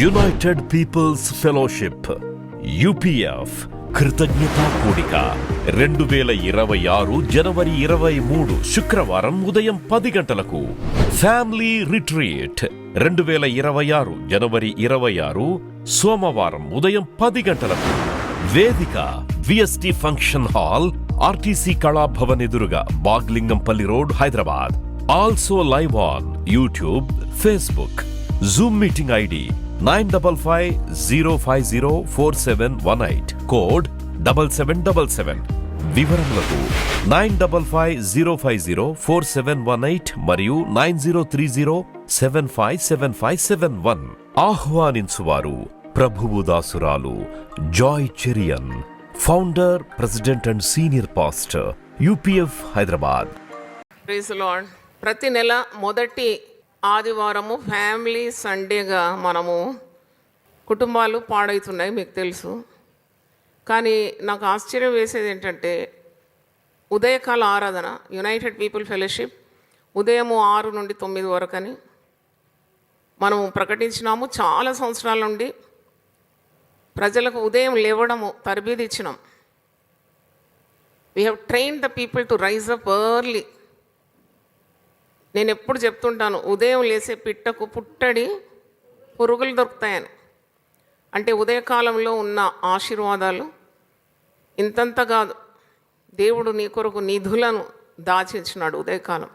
United peoples fellowship UPF కృతజ్ఞతా కూడిక 2026 జనవరి 23 శుక్రవారం ఉదయం 10 గంటలకు. ఫ్యామిలీ రిట్రీట్ 2026 జనవరి 26 సోమవారం ఉదయం 10 గంటలకు. వేదిక VST function hall, RTC Kalabhavan ఎదురుగా, Baghlingampally road, Hyderabad. Also live on YouTube, Facebook. Zoom meeting ID 9550504718, code 7777. వివరములకు 9550504718 మరియు 9030757571. ఆహ్వానించువారు ప్రభువు దాసురాలు Joy Cherian, founder, president and senior pastor, UPF, Hyderabad. Praise the lord. ప్రతి నెల మొదటి ఆదివారము ఫ్యామిలీ సండేగా మనము కుటుంబాలు పాడవుతున్నాయి, మీకు తెలుసు. కానీ నాకు ఆశ్చర్యం వేసేది ఏంటంటే, ఉదయకాల ఆరాధన యునైటెడ్ పీపుల్ ఫెలోషిప్ ఉదయము 6 నుండి 9 వరకు అని మనము ప్రకటించినాము. చాలా సంవత్సరాల నుండి ప్రజలకు ఉదయం లేవడము తరబీదు ఇచ్చినాం. We have train the people to rise up early. నేను ఎప్పుడు చెప్తుంటాను, ఉదయం లేసే పిట్టకు పుట్టడి పురుగులు దొరుకుతాయని. అంటే ఉదయకాలంలో ఉన్న ఆశీర్వాదాలు ఇంతంత కాదు. దేవుడు నీ కొరకు నిధులను దాచించినాడు. ఉదయకాలం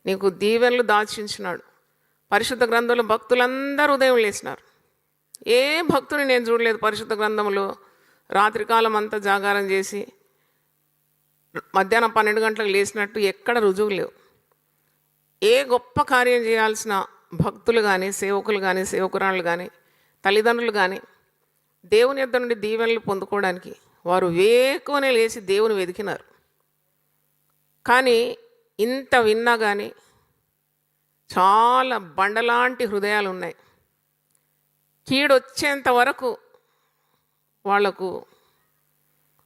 నీకు దీవెనలు దాచించినాడు. పరిశుద్ధ గ్రంథంలో భక్తులందరూ ఉదయం లేచినారు. ఏ భక్తుని నేను చూడలేదు పరిశుద్ధ గ్రంథంలో రాత్రికాలం అంతా జాగారం చేసి మధ్యాహ్నం 12 గంటలకు లేచినట్టు ఎక్కడ రుజువు లేవు. ఏ గొప్ప కార్యం చేయాల్సిన భక్తులు కానీ, సేవకులు కానీ, సేవకురాళ్ళు కానీ, తల్లిదండ్రులు కానీ దేవుని యొద్ద నుండి దీవెనలు పొందుకోవడానికి వారు వేకువనే లేచి దేవుని వెతికినారు. కానీ ఇంత విన్నా కానీ చాలా బండలాంటి హృదయాలు ఉన్నాయి. కీడొచ్చేంత వరకు వాళ్లకు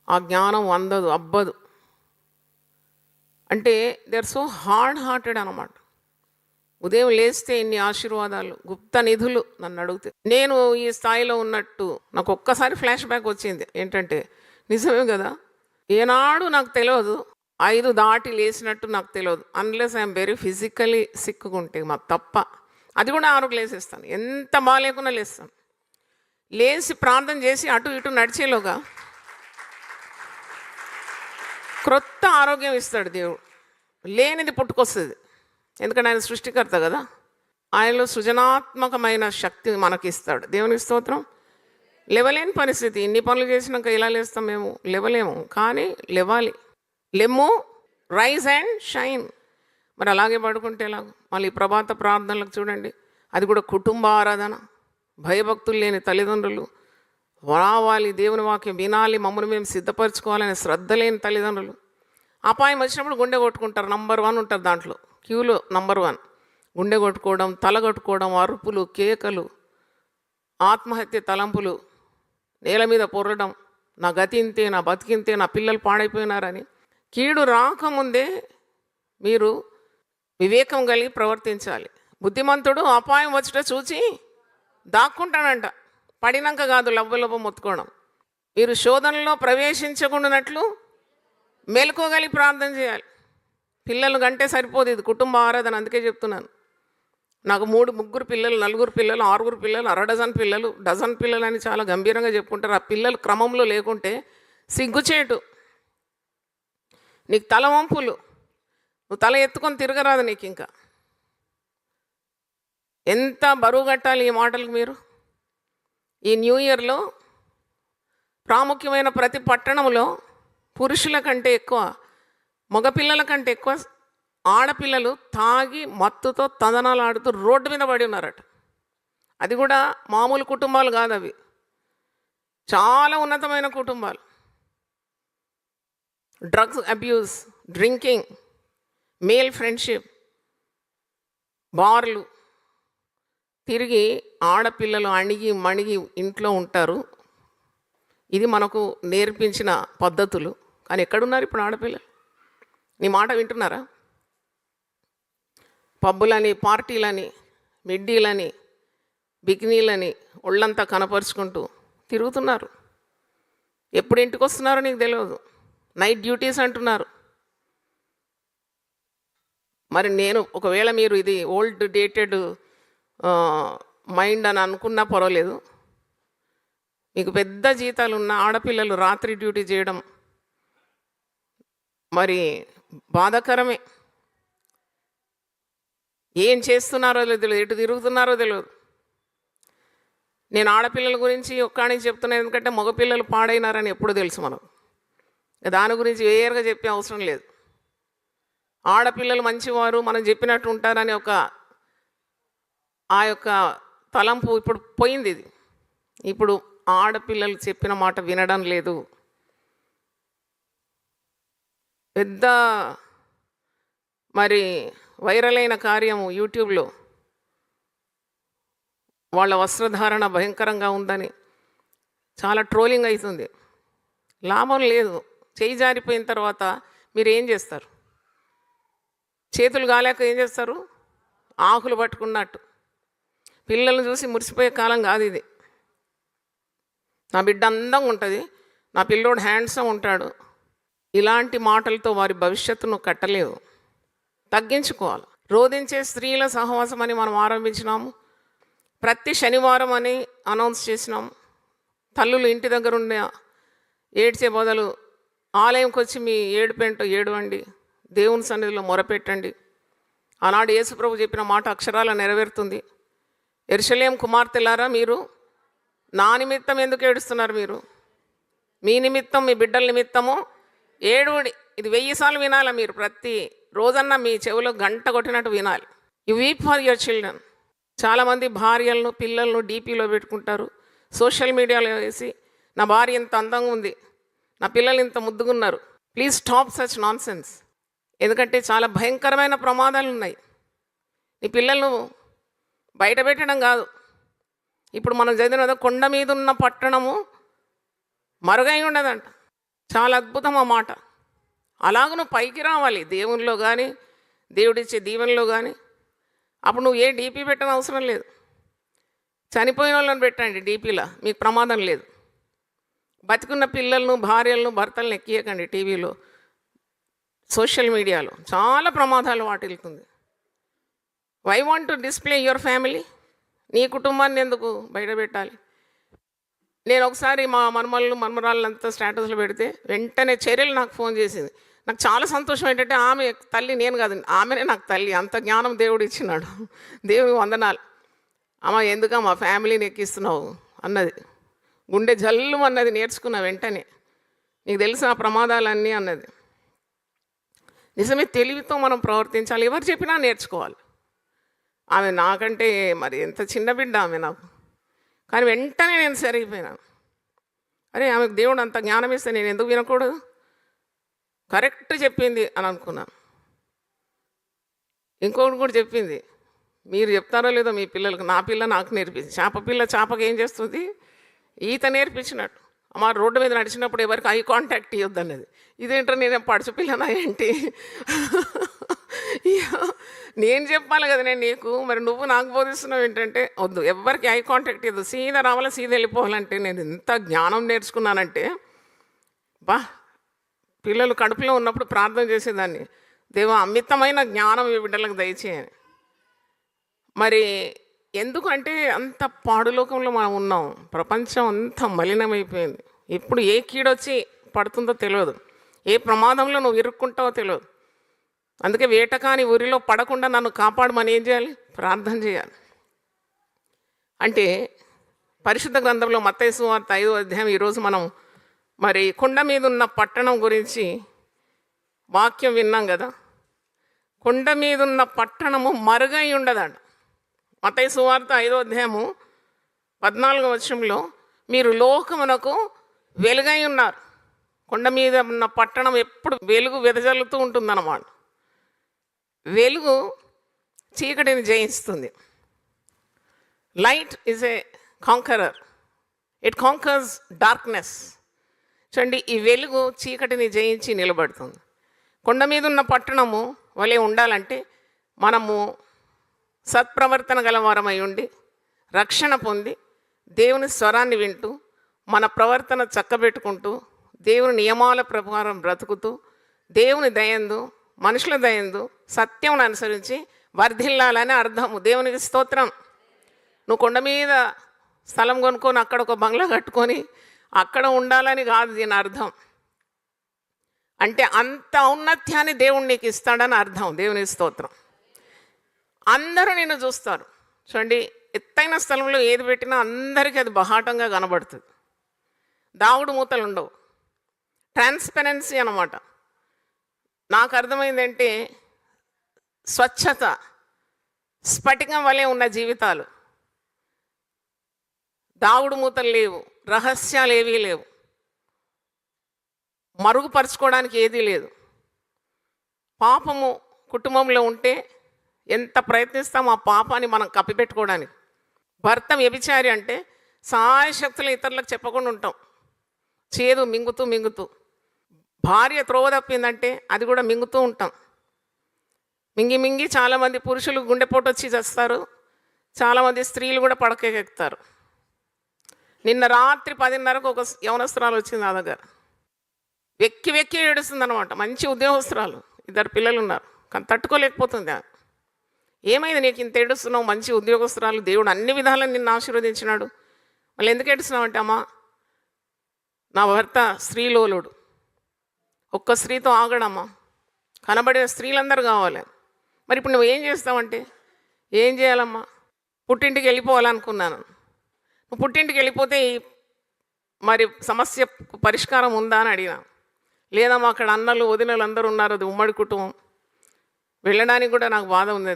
ఆ జ్ఞానం అబ్బదు. అంటే they are so hard hearted అన్నమాట. ఉదయం లేస్తే ఇన్ని ఆశీర్వాదాలు, గుప్త నిధులు నన్ను అడిగితే నేను ఈ స్థాయిలో ఉన్నట్టు నాకు ఒక్కసారి ఫ్లాష్ బ్యాక్ వచ్చింది. ఏంటంటే నిజమే కదా, ఏనాడు నాకు తెలియదు 5 దాటి లేచినట్టు నాకు తెలియదు. అన్లెస్ ఐఎమ్ వెరీ ఫిజికలీ సిక్గా ఉంటే మాకు తప్ప. అది కూడా 6కు లేసేస్తాను, ఎంత బాగాలేకున్నా లేస్తాను. లేచి ప్రార్థన చేసి అటు ఇటు నడిచేలోగా క్రొత్త ఆరోగ్యం ఇస్తాడు దేవుడు. లేనిది పుట్టుకొస్తుంది. ఎందుకంటే ఆయన సృష్టికర్త కదా. ఆయనలో సృజనాత్మకమైన శక్తి మనకి ఇస్తాడు. దేవునికి స్తోత్రం. లేవలేని పరిస్థితి. ఇన్ని పనులు చేసినాక ఎలా లేస్తాం మేము? లేవలేము. కానీ లేవాలి. లెమ్ము, రైజ్ అండ్ షైన్. మరి అలాగే పడుకుంటే ఎలాగో? మళ్ళీ ప్రభాత ప్రార్థనలకు చూడండి, అది కూడా కుటుంబ ఆరాధన. భయభక్తులు లేని తల్లిదండ్రులు రావాలి, దేవుని వాక్యం వినాలి, మమ్మల్ని మేము సిద్ధపరచుకోవాలని శ్రద్ధ లేని తల్లిదండ్రులు. అపాయం వచ్చినప్పుడు గుండె కొట్టుకుంటారు. నంబర్ 1 ఉంటారు దాంట్లో, క్యూలో నంబర్ 1. గుండె కొట్టుకోవడం, తల కొట్టుకోవడం, అరుపులు, కేకలు, ఆత్మహత్య తలంపులు, నేల మీద పొర్రడం, నా గతి ఇంతే, నా బతికింతే, నా పిల్లలు పాడైపోయినారని. కీడు రాకముందే మీరు వివేకం కలిగి ప్రవర్తించాలి. బుద్ధిమంతుడు అపాయం వచ్చేట చూచి దాక్కుంటాడంట. పడినాక కాదు లవ్వ మొత్తుకోవడం. మీరు శోధనలో ప్రవేశించకుండానట్లు మెలకువగలిగి ప్రార్థన చేయాలి. పిల్లలు కంటే సరిపోదు, ఇది కుటుంబ ఆరాధన. అందుకే చెప్తున్నాను. నాకు 3, 3 పిల్లలు, 4 పిల్లలు, 6 పిల్లలు, అరడజన్ పిల్లలు, డజన్ పిల్లలు అని చాలా గంభీరంగా చెప్పుకుంటారు. ఆ పిల్లలు క్రమంలో లేకుంటే సిగ్గుచేటు. నీకు తల వంపులు, నువ్వు తల ఎత్తుకొని తిరగరాదు నీకు. ఇంకా ఎంత బరువు కట్టాలి ఈ మాటలకు మీరు. ఈ న్యూ ఇయర్లో ప్రాముఖ్యమైన ప్రతి పట్టణంలో పురుషుల కంటే ఎక్కువ, మగపిల్లల కంటే ఎక్కువ ఆడపిల్లలు తాగి మత్తుతో తందనాలు ఆడుతూ రోడ్డు మీద పడి ఉన్నారట. అది కూడా మామూలు కుటుంబాలు కాదు, అవి చాలా ఉన్నతమైన కుటుంబాలు. Drugs abuse, drinking, male friendship, బార్లు తిరిగి ఆడపిల్లలు అణిగి మణిగి ఇంట్లో ఉంటారు. ఇది మనకు నేర్పించిన పద్ధతులు. కానీ ఎక్కడున్నారు ఇప్పుడు ఆడపిల్లలు? నీ మాట వింటున్నారా? పబ్బులని, పార్టీలని, మిడ్డీలని, బికినీలని ఒళ్ళంతా కనపరుచుకుంటూ తిరుగుతున్నారు. ఎప్పుడు ఇంటికి వస్తున్నారో నీకు తెలియదు. నైట్ డ్యూటీస్ అంటున్నారు. మరి నేను ఒకవేళ మీరు ఇది ఓల్డ్ డేటెడ్ మైండ్ అని అనుకున్నా పర్వాలేదు, మీకు పెద్ద జీతాలు ఉన్న ఆడపిల్లలు రాత్రి డ్యూటీ చేయడం మరి బాధాకరమే. ఏం చేస్తున్నారో తెలియదు, ఎటు తిరుగుతున్నారో తెలియదు. నేను ఆడపిల్లల గురించి ఒక్కడికి చెప్తున్నాను, ఎందుకంటే మగపిల్లలు పాడైనారని ఎప్పుడు తెలుసు మనం. దాని గురించి వేయర్గా చెప్పే అవసరం లేదు. ఆడపిల్లలు మంచివారు, మనం చెప్పినట్టు ఉంటారని ఆ యొక్క తలంపు ఇప్పుడు పోయింది. ఇది ఇప్పుడు ఆడపిల్లలు చెప్పిన మాట వినడం లేదు. పెద్ద మరి వైరల్ అయిన కార్యము యూట్యూబ్లో వాళ్ళ వస్త్రధారణ భయంకరంగా ఉందని చాలా ట్రోలింగ్ అవుతుంది. లాభం లేదు. చేయి జారిపోయిన తర్వాత మీరు ఏం చేస్తారు? చేతులు కాలేక ఏం చేస్తారు? ఆకులు పట్టుకున్నట్టు. పిల్లల్ని చూసి మురిసిపోయే కాలం కాదు ఇది. నా బిడ్డ అందంగా ఉంటుంది, నా పిల్లోడు హ్యాండ్సమ్ ఉంటాడు, ఇలాంటి మాటలతో వారి భవిష్యత్తును కట్టలేవు. తగ్గించుకోవాలి. రోధించే స్త్రీల సహవాసం అని మనం ఆరంభించినాము. ప్రతి శనివారం అని అనౌన్స్ చేసినాము. తల్లులు ఇంటి దగ్గర ఉండే ఏడ్చే బదులు ఆలయంకి వచ్చి మీ ఏడుపేంటో ఏడవండి, దేవుని సన్నిధిలో మొరపెట్టండి. ఆనాడు యేసుప్రభు చెప్పిన మాట అక్షరాల నెరవేరుతుంది. యెరూషలేం కుమార్తెలారా, మీరు నా నిమిత్తం ఎందుకు ఏడుస్తున్నారు? మీరు మీ నిమిత్తం, మీ బిడ్డల నిమిత్తము ఏడుడి. ఇది 1000 సార్లు వినాలి. మీరు ప్రతి రోజన్నా మీ చెవిలో గంట కొట్టినట్టు వినాలి. You weep for your children. చాలామంది భార్యలను పిల్లలను డీపీలో పెట్టుకుంటారు, సోషల్ మీడియాలో వేసి నా భార్య ఇంత అందంగా ఉంది, నా పిల్లలు ఇంత ముద్దుగున్నారు. Please stop such nonsense. ఎందుకంటే చాలా భయంకరమైన ప్రమాదాలు ఉన్నాయి. నీ పిల్లలను బయట పెట్టడం కాదు. ఇప్పుడు మనం చదివిన కొండ మీద ఉన్న పట్టణము మరుగై ఉండదంట. చాలా అద్భుతం ఆ మాట. అలాగ నువ్వు పైకి రావాలి దేవునిలో కానీ, దేవుడిచ్చే దీవెనలో కానీ. అప్పుడు నువ్వు ఏ డీపీ పెట్టని అవసరం లేదు. చనిపోయిన వాళ్ళని పెట్టండి డీపీలో, మీకు ప్రమాదం లేదు. బతికున్న పిల్లలను, భార్యలను, భర్తలను ఎక్కియకండి టీవీలో, సోషల్ మీడియాలో. చాలా ప్రమాదాలు వాటిల్తుంది. Why want to display your family? నీ కుటుంబాన్ని ఎందుకు బయట పెట్టాలి? నేను ఒకసారి మా మన్మరాళ్ళంతా స్టేటస్లో పెడితే వెంటనే చర్యలు నాకు ఫోన్ చేసింది. నాకు చాలా సంతోషం. ఏంటంటే ఆమె తల్లి, నేను కాదు, ఆమెనే నాకు తల్లి. అంత జ్ఞానం దేవుడు ఇచ్చినాడు. దేవుని వందనాలు. అమ్మ ఎందుక మా ఫ్యామిలీని ఎక్కిస్తున్నావు అన్నది. గుండె జల్లు అన్నది. నేర్చుకున్నా వెంటనే. నీకు తెలిసిన ఆ ప్రమాదాలన్నీ అన్నది. నిజమే, తెలివితో మనం ప్రవర్తించాలి. ఎవరు చెప్పినా నేర్చుకోవాలి. ఆమె నాకంటే మరి ఎంత చిన్న బిడ్డ ఆమె నాకు. కానీ వెంటనే నేను సరిగిపోయినాను. అరే, ఆమెకు దేవుడు అంత జ్ఞానం ఇస్తే నేను ఎందుకు వినకూడదు? కరెక్ట్ చెప్పింది అని అనుకున్నాను. ఇంకొకటి కూడా చెప్పింది, మీరు చెప్తారో లేదో మీ పిల్లలకు, నా పిల్ల నాకు నేర్పించింది. చేప పిల్ల చేపకి ఏం చేస్తుంది? ఈత నేర్పించినట్టు. అమ్మ రోడ్డు మీద నడిచినప్పుడు ఎవరికి ఐ కాంటాక్ట్ ఇవ్వద్దు అన్నది. ఇదేంటో నేనే పడుచు పిల్లనా ఏంటి? నేను చెప్పాలి కదా నేను నీకు, మరి నువ్వు నాకు బోధిస్తున్నావు ఏంటంటే వద్దు, ఎవరికి ఐ కాంటాక్ట్ ఇవ్వద్దు, సీదా రావాలా, సీదా వెళ్ళిపోవాలంటే. నేను ఎంత జ్ఞానం నేర్చుకున్నానంటే, బా పిల్లలు కడుపులో ఉన్నప్పుడు ప్రార్థన చేసేదాన్ని, దేవా అమితమైన జ్ఞానం ఈ బిడ్డలకు దయచేయని. మరి ఎందుకంటే అంత పాడులోకంలో మనం ఉన్నాం. ప్రపంచం అంత మలినమైపోయింది. ఎప్పుడు ఏ కీడొచ్చి పడుతుందో తెలియదు, ఏ ప్రమాదంలో నువ్వు ఇరుక్కుంటావో తెలియదు. అందుకే వేటకాని ఊరిలో పడకుండా నన్ను కాపాడమని ఏం చేయాలి? ప్రార్థన చేయాలి. అంటే పరిశుద్ధ గ్రంథంలో మత్తయి సువార్త 5వ అధ్యాయం ఈరోజు మనం మరి కొండ మీద ఉన్న పట్టణం గురించి వాక్యం విన్నాం కదా. కొండ మీద ఉన్న పట్టణము మరుగై ఉండదంట. మత్తయి సువార్త 5వ అధ్యాయము 14వ వచనంలో మీరు లోకమునకు వెలుగై ఉన్నారు. కొండ మీద ఉన్న పట్టణం ఎప్పుడు వెలుగు వెదజల్లుతూ ఉంటుందన్నమాట. వెలుగు చీకటిని జయిస్తుంది. Light is a conqueror, it conquers darkness. చూడండి, ఈ వెలుగు చీకటిని జయించి నిలబడుతుంది. కొండ మీద ఉన్న పట్టణము వలె ఉండాలంటే మనము సత్ప్రవర్తన గలవారమై ఉండి రక్షణ పొంది దేవుని స్వరాన్ని వింటూ మన ప్రవర్తన చక్కబెట్టుకుంటూ దేవుని నియమాల ప్రకారం బ్రతుకుతూ దేవుని దయందు మనుషుల దయందు సత్యం అనుసరించి వర్ధిల్లాలని అర్థము. దేవునికి స్తోత్రం. నువ్వు కొండ మీద స్థలం కొనుక్కొని అక్కడ ఒక బంగ్లా కట్టుకొని అక్కడ ఉండాలని కాదు దీని అర్థం. అంటే అంత ఔన్నత్యాన్ని దేవుడు నీకు ఇస్తాడని అర్థం. దేవునికి స్తోత్రం. అందరూ నిన్ను చూస్తారు. చూడండి, ఎత్తైన స్థలంలో ఏది పెట్టినా అందరికీ అది బహాటంగా కనబడుతుంది. దాగుడు మూతలు ఉండవు. ట్రాన్స్పరెన్సీ అన్నమాట. నాకు అర్థమైందంటే స్వచ్ఛత, స్ఫటికం వలె ఉన్న జీవితాలు. దాగుడు మూతలు లేవు, రహస్యాలు ఏవీ లేవు, మరుగుపరుచుకోవడానికి ఏదీ లేదు. పాపము కుటుంబంలో ఉంటే ఎంత ప్రయత్నిస్తాం ఆ పాపాన్ని మనం కప్పిపెట్టుకోవడానికి. భర్త వ్యభిచారి అంటే సాయశక్తులు ఇతరులకు చెప్పకుండా ఉంటాం, చేదు మింగుతూ మింగుతూ. భార్య త్రోవ తప్పిందంటే అది కూడా మింగుతూ ఉంటాం. మింగి మింగి చాలామంది పురుషులు గుండెపోటు వచ్చి చేస్తారు, చాలామంది స్త్రీలు కూడా పడకెక్కుతారు. నిన్న రాత్రి 10:30కు ఒక యవనస్తురాలు వచ్చింది నా దగ్గర. వెక్కి వెక్కి ఏడుస్తుంది అనమాట. మంచి ఉద్యోగస్తురాలు, 2 పిల్లలు ఉన్నారు, కానీ తట్టుకోలేకపోతుంది. ఏమైంది నీకు ఇంత ఏడుస్తున్నావు? మంచి ఉద్యోగస్తురాలు, దేవుడు అన్ని విధాలను నిన్ను ఆశీర్వదించినాడు, మళ్ళీ ఎందుకు ఏడుస్తున్నావు అంటే, అమ్మా నా భర్త స్త్రీలోలుడు, ఒక్క స్త్రీతో ఆగడమ్మా, కనబడే స్త్రీలందరూ కావాలి. మరి ఇప్పుడు నువ్వు ఏం చేస్తావంటే, ఏం చేయాలమ్మా? పుట్టింటికి వెళ్ళిపోవాలనుకున్నాను. నువ్వు పుట్టింటికి వెళ్ళిపోతే మరి సమస్యకు పరిష్కారం ఉందా అని అడిగినా. లేదమ్మా, అక్కడ అన్నలు వదినలు అందరూ ఉన్నారు, అది ఉమ్మడి కుటుంబం, వెళ్ళడానికి కూడా నాకు బాధ ఉంది.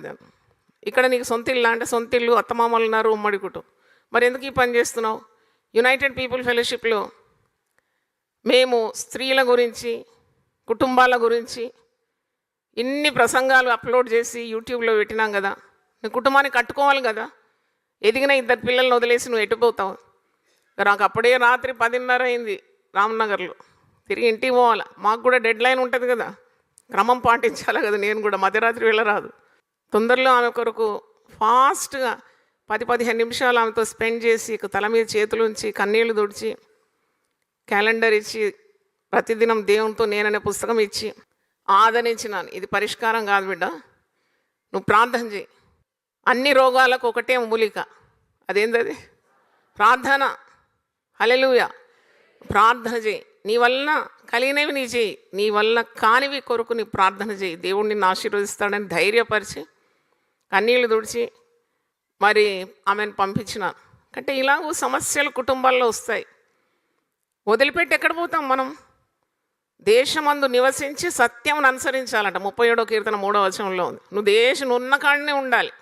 ఇక్కడ నీకు సొంత ఇల్లు అంటే సొంత ఇల్లు, అత్తమామలు ఉన్నారు, ఉమ్మడి కుటుంబం, మరి ఎందుకు ఈ పని చేస్తున్నావు? యునైటెడ్ పీపుల్ ఫెలోషిప్లో మేము స్త్రీల గురించి, కుటుంబాల గురించి ఇన్ని ప్రసంగాలు అప్లోడ్ చేసి యూట్యూబ్లో పెట్టినాం కదా. నీ కుటుంబాన్ని కట్టుకోవాలి కదా. ఎదిగిన 2 పిల్లల్ని వదిలేసి నువ్వు ఎట్టుపోతావు? నాకు అప్పుడే రాత్రి 10:30 అయింది రామ్నగర్లో. తిరిగి ఇంటికి పోవాలి, మాకు కూడా డెడ్ లైన్ ఉంటుంది కదా, క్రమం పాటించాలి కదా. నేను కూడా మధ్యరాత్రి వెళ్ళరాదు. తొందరలో ఆమె కొరకు ఫాస్ట్గా 10-15 నిమిషాలు ఆమెతో స్పెండ్ చేసి తల మీద చేతులు ఉంచి కన్నీళ్లు తుడిచి క్యాలెండర్ ఇచ్చి ప్రతిదినం దేవునితో నేననే పుస్తకం ఇచ్చి ఆదరించినాను. ఇది పరిష్కారం కాదు బిడ్డ, నువ్వు ప్రార్థన చేయి. అన్ని రోగాలకు ఒకటే మూలిక, అదేంటది? ప్రార్థన. హల్లెలూయా. ప్రార్థన చేయి. నీ వలన కలిగినవి నీ చేయి, నీ వలన కానివి కొరకు నీ ప్రార్థన చేయి. దేవుడు నిన్ను ఆశీర్వదిస్తాడని ధైర్యపరిచి కన్నీళ్ళు తుడిచి మరి ఆమెను పంపించినాను. అంటే ఇలాగూ సమస్యలు కుటుంబాల్లో వస్తాయి. వదిలిపెట్టి ఎక్కడ పోతాం మనం? దేశమందు నివసించి సత్యం అనుసరించాలంట. 37వ కీర్తన 3వ వచనంలో ఉంది. నువ్వు ఉన్న కాడనే ఉండాలి.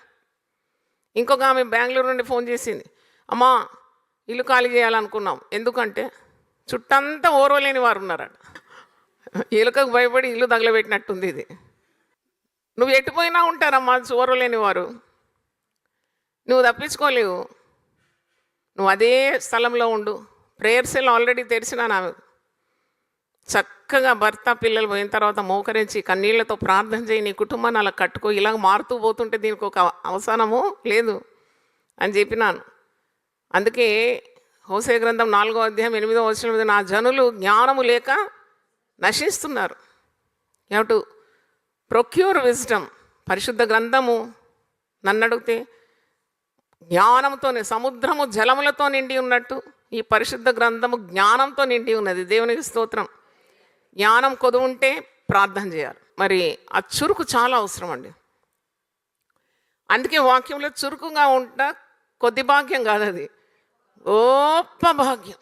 ఇంకొక ఆమె బెంగళూరు నుండి ఫోన్ చేసింది, అమ్మా ఇల్లు ఖాళీ చేయాలనుకున్నాం, ఎందుకంటే చుట్టంతా ఓర్వలేని వారు ఉన్నారట. ఎలుకకు భయపడి ఇల్లు తగలబెట్టినట్టుంది ఇది. నువ్వు ఎటుపోయినా ఉంటారమ్మా ఓర్వలేని వారు, నువ్వు తప్పించుకోలేవు. నువ్వు అదే స్థలంలో ఉండు. ప్రేయర్ సెల్ ఆల్రెడీ తెరిచినాను ఆమె. చక్కగా భర్త పిల్లలు పోయిన తర్వాత మోకరించి కన్నీళ్లతో ప్రార్థన చేయి, నీ కుటుంబాన్ని అలా కట్టుకో. ఇలాగ మారుతూ పోతుంటే దీనికి ఒక అవసానము లేదు అని చెప్పినాను. అందుకే హోసేయ గ్రంథం 4వ అధ్యాయం 8వ వచనం మీద, నా జనులు జ్ఞానము లేక నశిస్తున్నారు. You have to procure wisdom. పరిశుద్ధ గ్రంథము నన్ను అడిగితే జ్ఞానంతోనే, సముద్రము జలములతో నిండి ఉన్నట్టు ఈ పరిశుద్ధ గ్రంథము జ్ఞానంతో నిండి ఉన్నది. దేవునికి స్తోత్రం. జ్ఞానం కొదువుంటే ప్రార్థన చేయాలి. మరి ఆ చురుకు చాలా అవసరం అండి. అందుకే వాక్యంలో చురుకుగా ఉంటా కొద్ది భాగ్యం కాదు, అది గొప్ప భాగ్యం.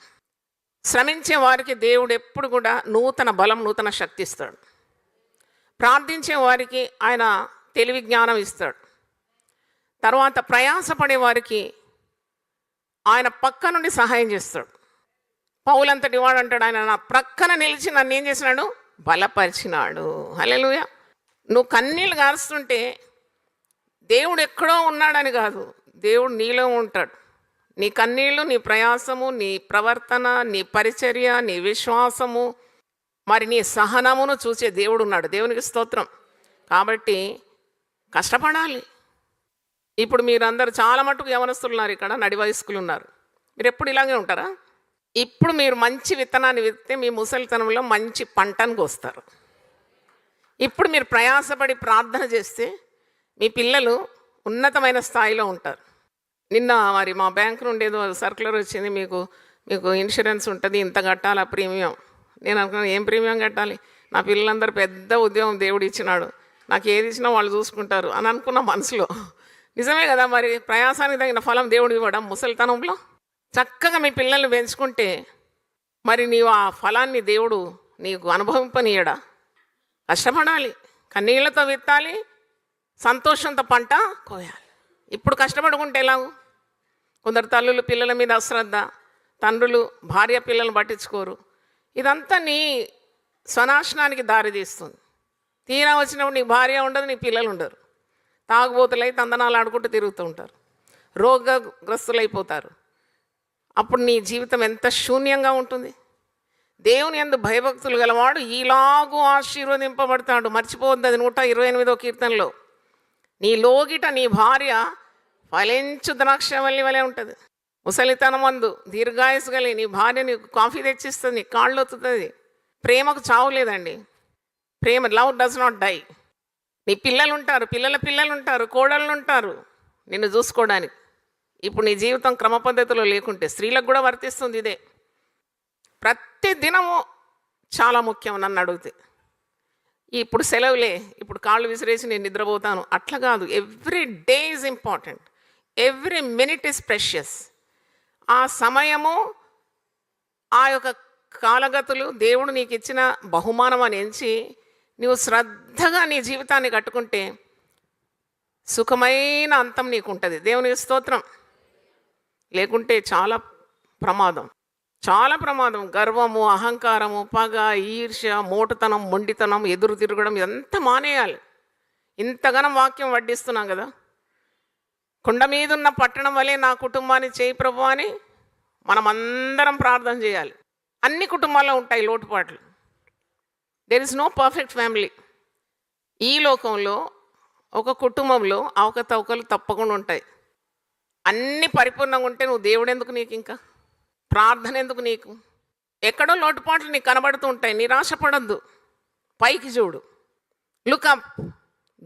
శ్రమించే వారికి దేవుడు ఎప్పుడు కూడా నూతన బలం, నూతన శక్తి ఇస్తాడు. ప్రార్థించే వారికి ఆయన తెలివి జ్ఞానం ఇస్తాడు. తర్వాత ప్రయాసపడే వారికి ఆయన పక్క నుండి సహాయం చేస్తాడు. పౌలంతటి వాడు అంటాడు, ఆయన నా ప్రక్కన నిలిచి నన్ను ఏం చేసినాడు? బలపరిచినాడు. హల్లెలూయా. నువ్వు కన్నీళ్ళు గారుస్తుంటే దేవుడు ఎక్కడో ఉన్నాడని కాదు, దేవుడు నీలో ఉంటాడు. నీ కన్నీళ్ళు, నీ ప్రయాసము, నీ ప్రవర్తన, నీ పరిచర్య, నీ విశ్వాసము, మరి నీ సహనమును చూసే దేవుడు ఉన్నాడు. దేవునికి స్తోత్రం. కాబట్టి కష్టపడాలి. ఇప్పుడు మీరందరూ చాలా మటుకు యవనస్తులు ఉన్నారు, ఇక్కడ నడి వయస్కులు ఉన్నారు. మీరు ఎప్పుడు ఇలాగే ఉంటారా? ఇప్పుడు మీరు మంచి విత్తనాన్ని విత్తితే మీ ముసలితనంలో మంచి పంటను కోస్తారు. ఇప్పుడు మీరు ప్రయాసపడి ప్రార్థన చేస్తే మీ పిల్లలు ఉన్నతమైన స్థాయిలో ఉంటారు. నిన్న మరి మా బ్యాంక్ నుండి ఏదో సర్క్యులర్ వచ్చింది, మీకు మీకు ఇన్సూరెన్స్ ఉంటుంది, ఇంత కట్టాలి ఆ ప్రీమియం. నేను అనుకున్నాను, ఏం ప్రీమియం కట్టాలి, నా పిల్లలందరూ పెద్ద ఉద్యోగం దేవుడు ఇచ్చినాడు, నాకు ఏది ఇచ్చినా వాళ్ళు చూసుకుంటారు అని అనుకున్న మనసులో. నిజమే కదా, మరి ప్రయాసానికి తగిన ఫలం దేవుడు ఇవ్వడం ముసలితనంలో. చక్కగా మీ పిల్లల్ని పెంచుకుంటే మరి నీవు ఆ ఫలాన్ని దేవుడు నీకు అనుభవింపనీయడా? కష్టపడాలి, కన్నీళ్లతో విత్తాలి, సంతోషంతో పంట కోయాలి. ఇప్పుడు కష్టపడుకుంటే ఎలాగో? కొందరు తల్లులు పిల్లల మీద అశ్రద్ధ, తండ్రులు భార్య పిల్లలను పట్టించుకోరు. ఇదంతా నీ స్వనాశనానికి దారితీస్తుంది. తీరా వచ్చినప్పుడు నీ భార్య ఉండదు, నీ పిల్లలు ఉండరు, తాగుబోతులై తందనాలు ఆడుకుంటూ తిరుగుతూ ఉంటారు, రోగగ్రస్తులైపోతారు. అప్పుడు నీ జీవితం ఎంత శూన్యంగా ఉంటుంది. దేవుని యందు భయభక్తులు గలవాడు ఈలాగూ ఆశీర్వదింపబడతాడు. మర్చిపోవద్దు, అది 128వ కీర్తనలో. నీ లోగిట నీ భార్య ఫలించు ద్రాక్షవల్లి వలె ఉంటుంది. ముసలితనమందు దీర్ఘాయుసు కలిగి నీ భార్య నీకు కాఫీ తెచ్చిస్తుంది, నీ కాళ్ళు ఒత్తుతుంది. ప్రేమకు చావు లేదండి. ప్రేమ, లవ్ డస్ నాట్ డై. నీ పిల్లలు ఉంటారు, పిల్లల పిల్లలు ఉంటారు, కోడళ్ళు ఉంటారు నిన్ను చూసుకోవడానికి. ఇప్పుడు నీ జీవితం క్రమ పద్ధతిలో లేకుంటే, స్త్రీలకు కూడా వర్తిస్తుంది ఇదే. ప్రతి దినము చాలా ముఖ్యం నన్ను అడిగితే. ఇప్పుడు సెలవులే, ఇప్పుడు కాళ్ళు విసిరేసి నేను నిద్రపోతాను అట్లా కాదు. Every day is important, every minute is precious. ఆ సమయము, ఆ యొక్క కాలగతులు దేవుడు నీకు ఇచ్చిన బహుమానం అని ఎంచి నీవు శ్రద్ధగా నీ జీవితాన్ని కట్టుకుంటే సుఖమైన అంతం నీకు ఉంటుంది. దేవునికి స్తోత్రం. లేకుంటే చాలా ప్రమాదం, చాలా ప్రమాదం. గర్వము, అహంకారము, పగ, ఈర్ష్య, మోటుతనం, మొండితనం, ఎదురు తిరగడం, ఇదంతా మానేయాలి. ఇంతగానం వాక్యం వడ్డిస్తున్నాం కదా. కొండ మీదున్న పట్టణం వలె నా కుటుంబాన్ని చేయి ప్రభు అని మనం అందరం ప్రార్థన చేయాలి. అన్ని కుటుంబాల్లో ఉంటాయి లోటుపాట్లు. There is no perfect family. ఈ లోకంలో ఒక కుటుంబంలో అవకతవకలు తప్పకుండా ఉంటాయి. అన్నీ పరిపూర్ణంగా ఉంటే నువ్వు దేవుడు ఎందుకు నీకు, ఇంకా ప్రార్థన ఎందుకు నీకు? ఎక్కడో లోటుపాట్లు నీకు కనబడుతూ ఉంటాయి. నిరాశపడద్దు, పైకి చూడు, లుక్అప్,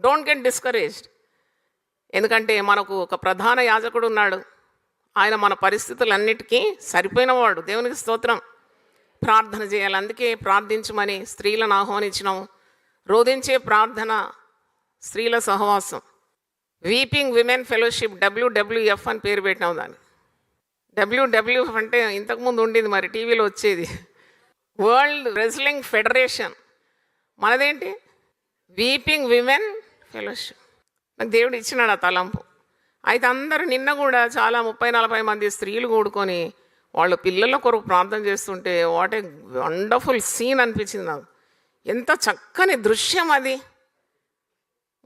డోంట్ గెట్ డిస్కరేజ్డ్. ఎందుకంటే మనకు ఒక ప్రధాన యాజకుడు ఉన్నాడు. ఆయన మన పరిస్థితులన్నిటికీ సరిపోయినవాడు. దేవునికి స్తోత్రం. ప్రార్థన చేయాలి. అందుకే ప్రార్థించమని స్త్రీలను ఆహ్వానించినాము. రోధించే ప్రార్థన, స్త్రీల సహవాసం, వీపింగ్ విమెన్ ఫెలోషిప్, WWF అని పేరు పెట్టినాం దాన్ని. WWF అంటే ఇంతకుముందు ఉండేది, మరి టీవీలో వచ్చేది వరల్డ్ రెజ్లింగ్ ఫెడరేషన్. మనదేంటి? Weeping women fellowship. నాకు దేవుడు ఇచ్చినాడు ఆ తలంపు. అయితే అందరూ నిన్న కూడా చాలా 30-40 మంది స్త్రీలు కూడుకొని వాళ్ళ పిల్లల కొరకు ప్రార్థన చేస్తుంటే వాట్ ఏ వండర్ఫుల్ సీన్ అనిపించింది నాకు. ఎంత చక్కని దృశ్యం అది.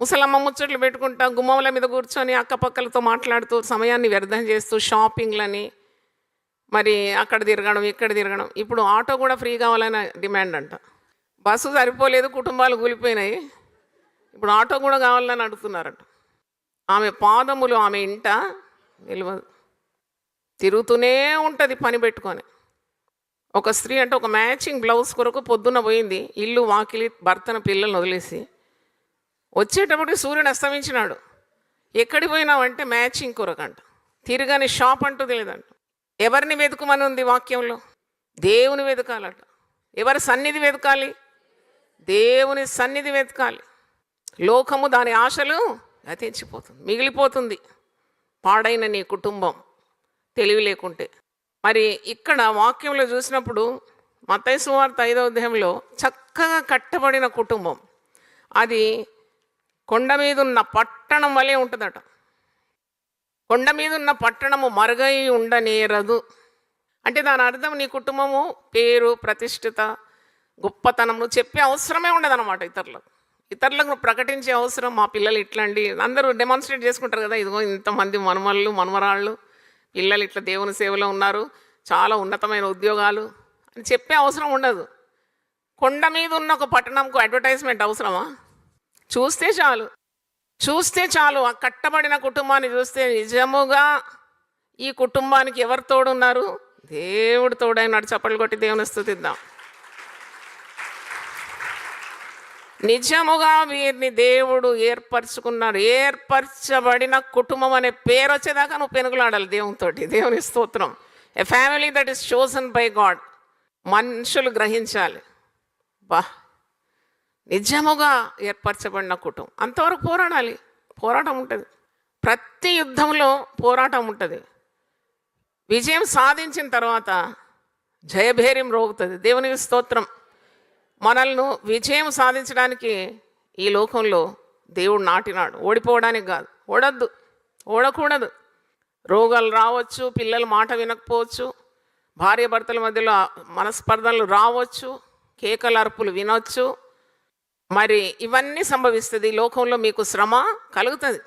ముసలమ్మ ముచ్చట్లు పెట్టుకుంటా గుమ్మముల మీద కూర్చొని అక్కపక్కలతో మాట్లాడుతూ సమయాన్ని వ్యర్థం చేస్తూ షాపింగ్లని, మరి అక్కడ తిరగడం ఇక్కడ తిరగడం. ఇప్పుడు ఆటో కూడా ఫ్రీ కావాలని డిమాండ్ అంట. బస్సు సరిపోలేదు, కుటుంబాలు కూలిపోయినాయి, ఇప్పుడు ఆటో కూడా కావాలని అడుగుతున్నారట. ఆమె పాదములు ఆమె ఇంట నిలవదు, తిరుగుతూనే ఉంటుంది పని పెట్టుకొని. ఒక స్త్రీ అంటే ఒక మ్యాచింగ్ బ్లౌజ్ కొరకు పొద్దున్న పోయింది, ఇల్లు వాకిలి భర్తను పిల్లల్ని వదిలేసి. వచ్చేటప్పటికి సూర్యుడు అస్తమించినాడు. ఎక్కడికి పోయినావంటే మ్యాచింగ్ కొరకంట. తిరగని షాప్ అంటూ లేదంట. ఎవరిని వెతుకుమని ఉంది వాక్యంలో? దేవుని వెతకాలట. ఎవరి సన్నిధి వెతకాలి? దేవుని సన్నిధి వెతకాలి. లోకము దాని ఆశలు గతించిపోతుంది, మిగిలిపోతుంది. పాడైన నీ కుటుంబం తెలివి లేకుంటే. మరి ఇక్కడ వాక్యంలో చూసినప్పుడు మత్తయి సువార్త 5వ అధ్యాయంలో చక్కగా కట్టబడిన కుటుంబం అది కొండ మీద ఉన్న పట్టణం వలె ఉంటుందట. కొండ మీద ఉన్న పట్టణము మరుగై ఉండనేరదు అంటే దాని అర్థం నీ కుటుంబము పేరు, ప్రతిష్ఠిత, గొప్పతనం నువ్వు చెప్పే అవసరమే ఉండదన్నమాట. ఇతరులకు ప్రకటించే అవసరం, మా పిల్లలు ఇట్లండి అందరూ డెమాన్స్ట్రేట్ చేసుకుంటారు కదా, ఇదిగో ఇంతమంది మనమళ్ళు మనమరాళ్ళు పిల్లలు ఇట్లా దేవుని సేవలో ఉన్నారు, చాలా ఉన్నతమైన ఉద్యోగాలు అని చెప్పే అవసరం ఉండదు. కొండ మీద ఉన్న ఒక పట్టణంకు అడ్వర్టైజ్మెంట్ అవసరమా? చూస్తే చాలు. చూస్తే చాలు, ఆ కట్టబడిన కుటుంబాన్ని చూస్తే నిజముగా ఈ కుటుంబానికి ఎవరు తోడున్నారు? దేవుడు తోడైనాడు. చప్పట్లు కొట్టి దేవుని స్తుతిద్దాం. నిజముగా వీరిని దేవుడు ఏర్పరచుకున్నాడు. ఏర్పరచబడిన కుటుంబం అనే పేరు వచ్చేదాకా నువ్వు పెనుగులాడాలి దేవునితోటి. దేవుని స్తోత్రం. A family that is chosen by God. మనుషులు గ్రహించాలి, బా నిజముగా ఏర్పరచబడిన కుటుంబం. అంతవరకు పోరాడాలి. పోరాటం ఉంటుంది. ప్రతి యుద్ధంలో పోరాటం ఉంటుంది. విజయం సాధించిన తర్వాత జయభేర్యం రోగుతుంది. దేవునికి స్తోత్రం. మనల్ని విజయం సాధించడానికి ఈ లోకంలో దేవుడు నాటినాడు. ఓడిపోవడానికి కాదు. ఓడకూడదు. రోగాలు రావచ్చు, పిల్లలు మాట వినకపోవచ్చు, భార్యాభర్తల మధ్యలో మనస్పర్ధలు రావచ్చు, కేకల అరుపులు వినొచ్చు. మరి ఇవన్నీ సంభవిస్తుంది. ఈ లోకంలో మీకు శ్రమ కలుగుతుంది.